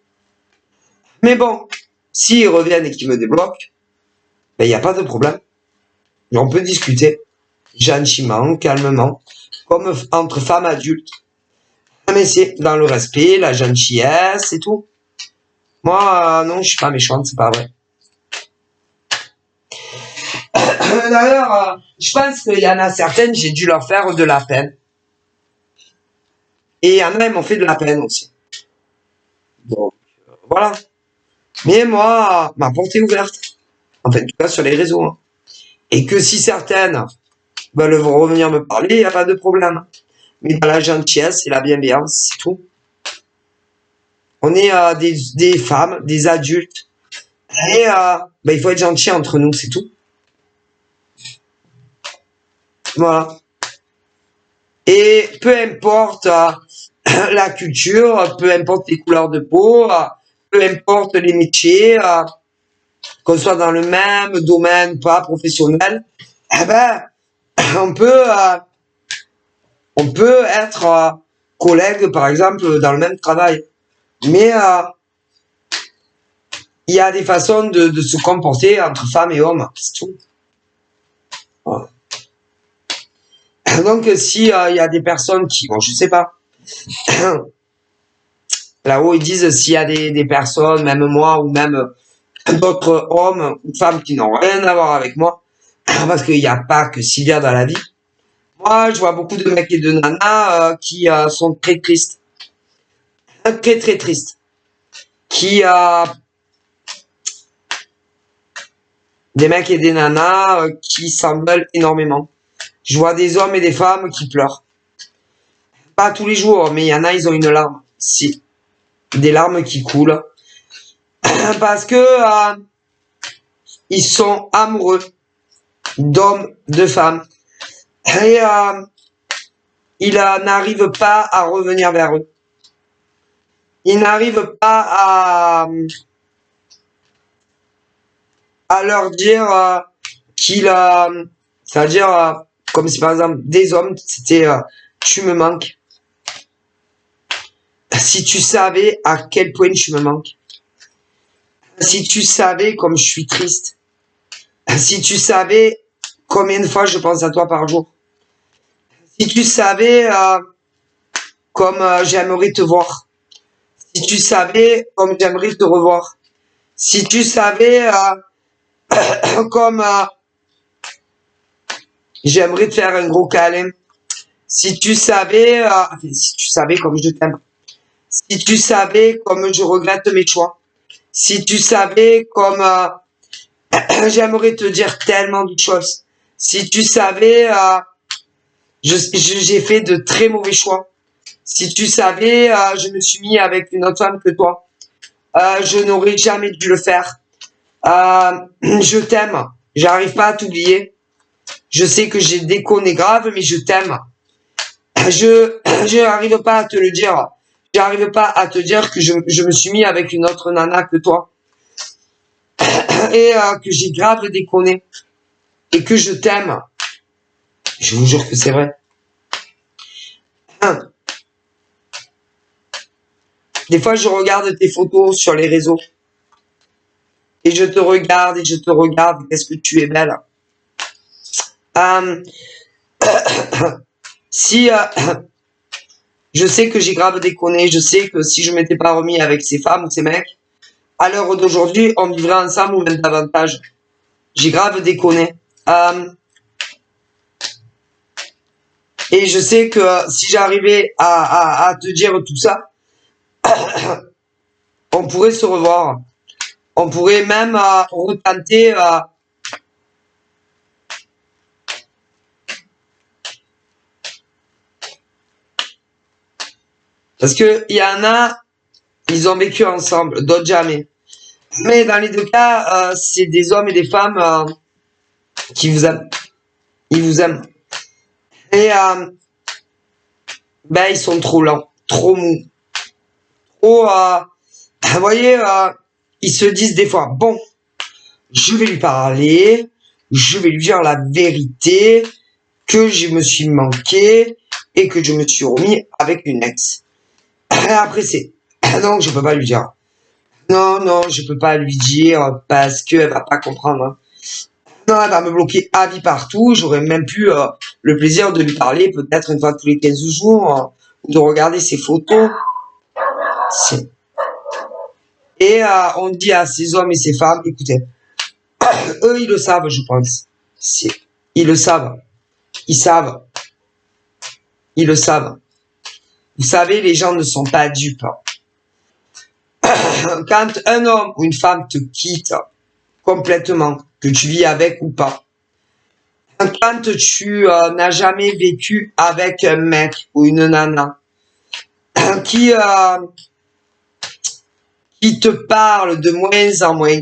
Mais bon, s'ils reviennent et qu'ils me débloquent, il n'y a pas de problème. On peut discuter gentiment, calmement, comme entre femmes adultes. Mais c'est dans le respect, la gentillesse et tout. Moi, non, je suis pas méchante, c'est pas vrai. D'ailleurs, je pense qu'il y en a certaines, j'ai dû leur faire de la peine. Et il y en a, ils m'ont fait de la peine aussi. Donc, voilà. Mais moi, ma porte est ouverte. En fait, en tout cas sur les réseaux. Hein. Et que si certaines veulent revenir me parler, il n'y a pas de problème. Mais dans la gentillesse et la bienveillance, c'est tout. On est des femmes, des adultes. Et il faut être gentil entre nous, c'est tout. Voilà. Et peu importe la culture, peu importe les couleurs de peau, peu importe les métiers, qu'on soit dans le même domaine, pas professionnel, eh ben, on peut, on peut être collègues, par exemple, dans le même travail. Mais il y a des façons de se comporter entre femmes et hommes, c'est tout. Voilà. Donc, si il y a des personnes qui, bon, je sais pas, là-haut, ils disent s'il y a des personnes, même moi, ou même d'autres hommes ou femmes qui n'ont rien à voir avec moi, parce qu'il n'y a pas que Sylvia dans la vie. Moi, je vois beaucoup de mecs et de nanas qui sont très tristes. Très, très tristes. Qui, des mecs et des nanas qui s'en veulent énormément. Je vois des hommes et des femmes qui pleurent. Pas tous les jours, mais il y en a, ils ont une larme. Si. Des larmes qui coulent. Parce que ils sont amoureux d'hommes, de femmes. Et ils n'arrivent pas à revenir vers eux. Ils n'arrivent pas à leur dire qu'ils... c'est-à-dire, comme si par exemple des hommes, c'était tu me manques. Si tu savais à quel point tu me manques. Si tu savais comme je suis triste. Si tu savais combien de fois je pense à toi par jour. Si tu savais comme j'aimerais te voir. Si tu savais comme j'aimerais te revoir. Si tu savais comme j'aimerais te faire un gros câlin. Si tu savais comme je t'aime. Si tu savais comme je regrette mes choix. Si tu savais comme j'aimerais te dire tellement de choses. Si tu savais j'ai fait de très mauvais choix. Si tu savais je me suis mis avec une autre femme que toi. Je n'aurais jamais dû le faire. Je t'aime. J'arrive pas à t'oublier. Je sais que j'ai déconné grave, mais je t'aime. Je n'arrive pas à te le dire. J'arrive pas à te dire que je me suis mis avec une autre nana que toi. Et que j'ai grave déconné. Et que je t'aime. Je vous jure que c'est vrai. Des fois, je regarde tes photos sur les réseaux. Et je te regarde et je te regarde. Qu'est-ce que tu es belle. Si je sais que j'ai grave déconné, je sais que si je m'étais pas remis avec ces femmes ou ces mecs, à l'heure d'aujourd'hui, on vivrait ensemble ou même davantage. J'ai grave déconné. Et je sais que si j'arrivais à te dire tout ça, on pourrait se revoir. On pourrait même retenter parce que il y en a, ils ont vécu ensemble, d'autres jamais. Mais dans les deux cas, c'est des hommes et des femmes qui vous aiment. Ils vous aiment. Et ils sont trop lents, trop mous, trop. Vous voyez, ils se disent des fois, bon, je vais lui parler, je vais lui dire la vérité, que je me suis manqué et que je me suis remis avec une ex. Après c'est, non, je peux pas lui dire. Non, je peux pas lui dire parce qu'elle va pas comprendre. Hein. Non, elle va me bloquer à vie partout. J'aurais même pu le plaisir de lui parler peut-être une fois tous les 15 jours, ou de regarder ses photos. Et on dit à ces hommes et ces femmes, écoutez, eux ils le savent, je pense. Ils le savent. Ils savent. Ils le savent. Vous savez, les gens ne sont pas dupes. Quand un homme ou une femme te quitte complètement, que tu vis avec ou pas, quand tu n'as jamais vécu avec un mec ou une nana qui, qui te parle de moins en moins,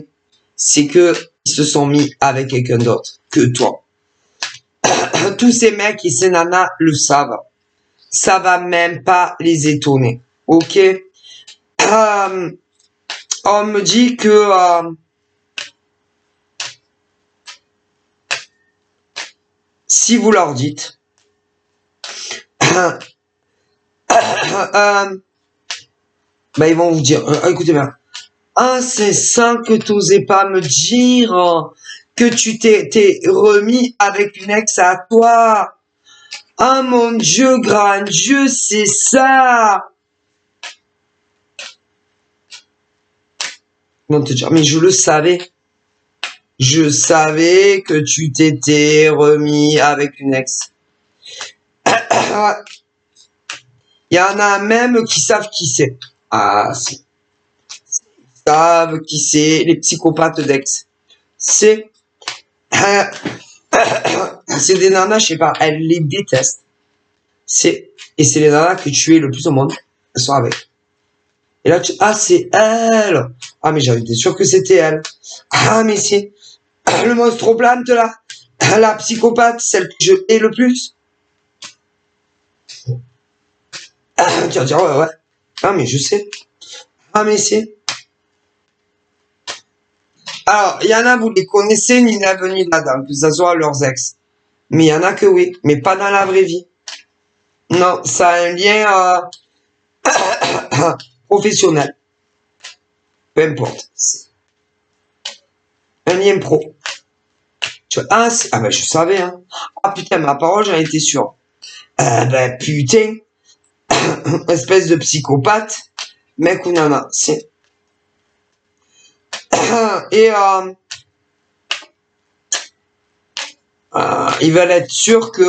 c'est que ils se sont mis avec quelqu'un d'autre que toi. Tous ces mecs et ces nanas le savent. Ça va même pas les étonner. Ok? On me dit que si vous leur dites ben ils vont vous dire écoutez bien, c'est ça que t'osais pas me dire que tu t'es remis avec une ex à toi. Ah mon Dieu, grand Dieu, c'est ça. Ils vont te dire mais je le savais. Je savais que tu t'étais remis avec une ex. Il y en a même qui savent qui c'est. Ah, si. Ils savent qui c'est, les psychopathes d'ex. C'est des nanas, je sais pas, elles les détestent. Et c'est les nanas que tu es le plus au monde. Elles sont avec. Et là, c'est elle. Ah, mais j'avais été sûr que c'était elle. Ah, mais c'est le monstroplante, là. La psychopathe, celle que je hais le plus. Tu vas dire, ouais. Ah, mais je sais. Ah, mais c'est. Alors, il y en a, vous les connaissez, ni la venue de la dame, que ce soit leurs ex. Mais il y en a que oui, mais pas dans la vraie vie. Non, ça a un lien professionnel. Peu importe. Un lien pro. Tu vois, ben je savais, hein. Ah putain, ma parole, j'en étais sûr. Ben putain, espèce de psychopathe, mec ou nana, c'est. Et ils veulent être sûrs que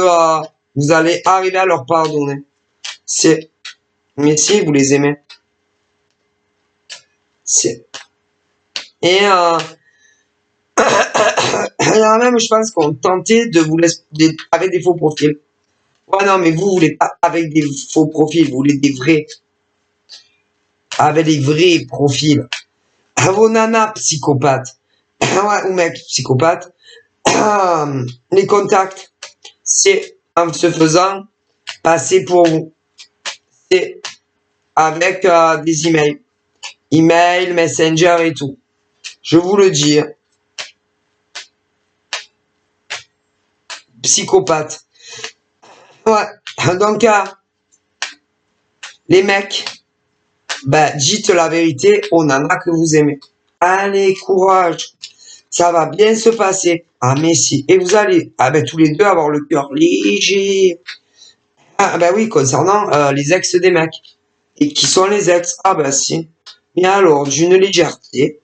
vous allez arriver à leur pardonner. C'est. Mais si, vous les aimez. C'est. Et il y en a même, je pense, qu'on tentait de vous laisser avec des faux profils. Ouais, non, mais vous voulez pas avec des faux profils, vous voulez des vrais. Avec des vrais profils. Vos nanas psychopathes. Ouais, ou mecs psychopathes. Les contacts. C'est en se faisant passer pour vous. C'est avec des emails. Email, Messenger et tout. Je vous le dis. Psychopathe. Ouais. Donc, les mecs, ben, dites la vérité aux nanas que vous aimez. Allez, courage. Ça va bien se passer. Ah, mais si. Et vous allez, tous les deux avoir le cœur léger. Ah, ben oui, concernant les ex des mecs. Et qui sont les ex? Ah, ben si. Mais alors, d'une légèreté.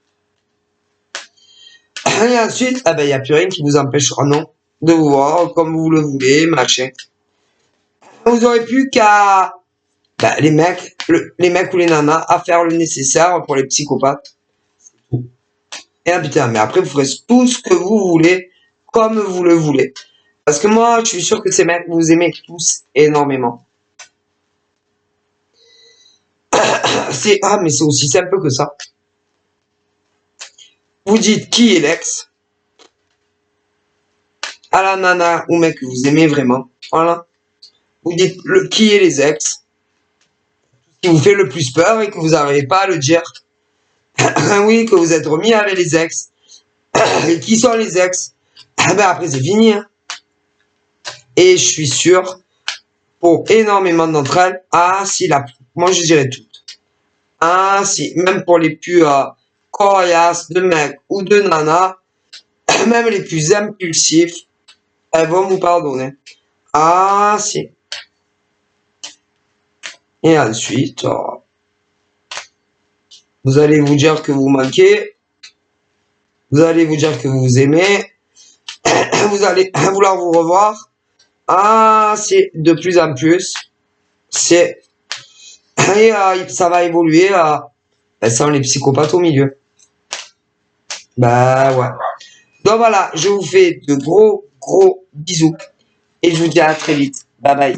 Et ensuite, il n'y a plus rien qui vous empêchera, non, de vous voir comme vous le voulez, machin. Vous aurez plus qu'à, les mecs ou les nanas, à faire le nécessaire pour les psychopathes. Et putain, mais après, vous ferez tout ce que vous voulez, comme vous le voulez. Parce que moi, je suis sûr que ces mecs, vous aimez tous énormément. Mais c'est aussi simple que ça. Vous dites qui est l'ex à la nana ou mec que vous aimez vraiment. Voilà. Vous dites qui est les ex, qui vous fait le plus peur et que vous n'arrivez pas à le dire. Oui, que vous êtes remis avec les ex. Et qui sont les ex? Après, c'est fini. Hein. Et je suis sûr, pour énormément d'entre elles, moi je dirais toutes. Si, même pour les plus coriaces de mecs ou de nanas, même les plus impulsifs, elles vont vous pardonner. Si. Et ensuite, vous allez vous dire que vous manquez. Vous allez vous dire que vous aimez. Vous allez vouloir vous revoir. C'est de plus en plus. Et ça va évoluer Bah, sans les psychopathes au milieu. Bah ouais. Donc voilà, je vous fais de gros bisous et je vous dis à très vite. Bye bye.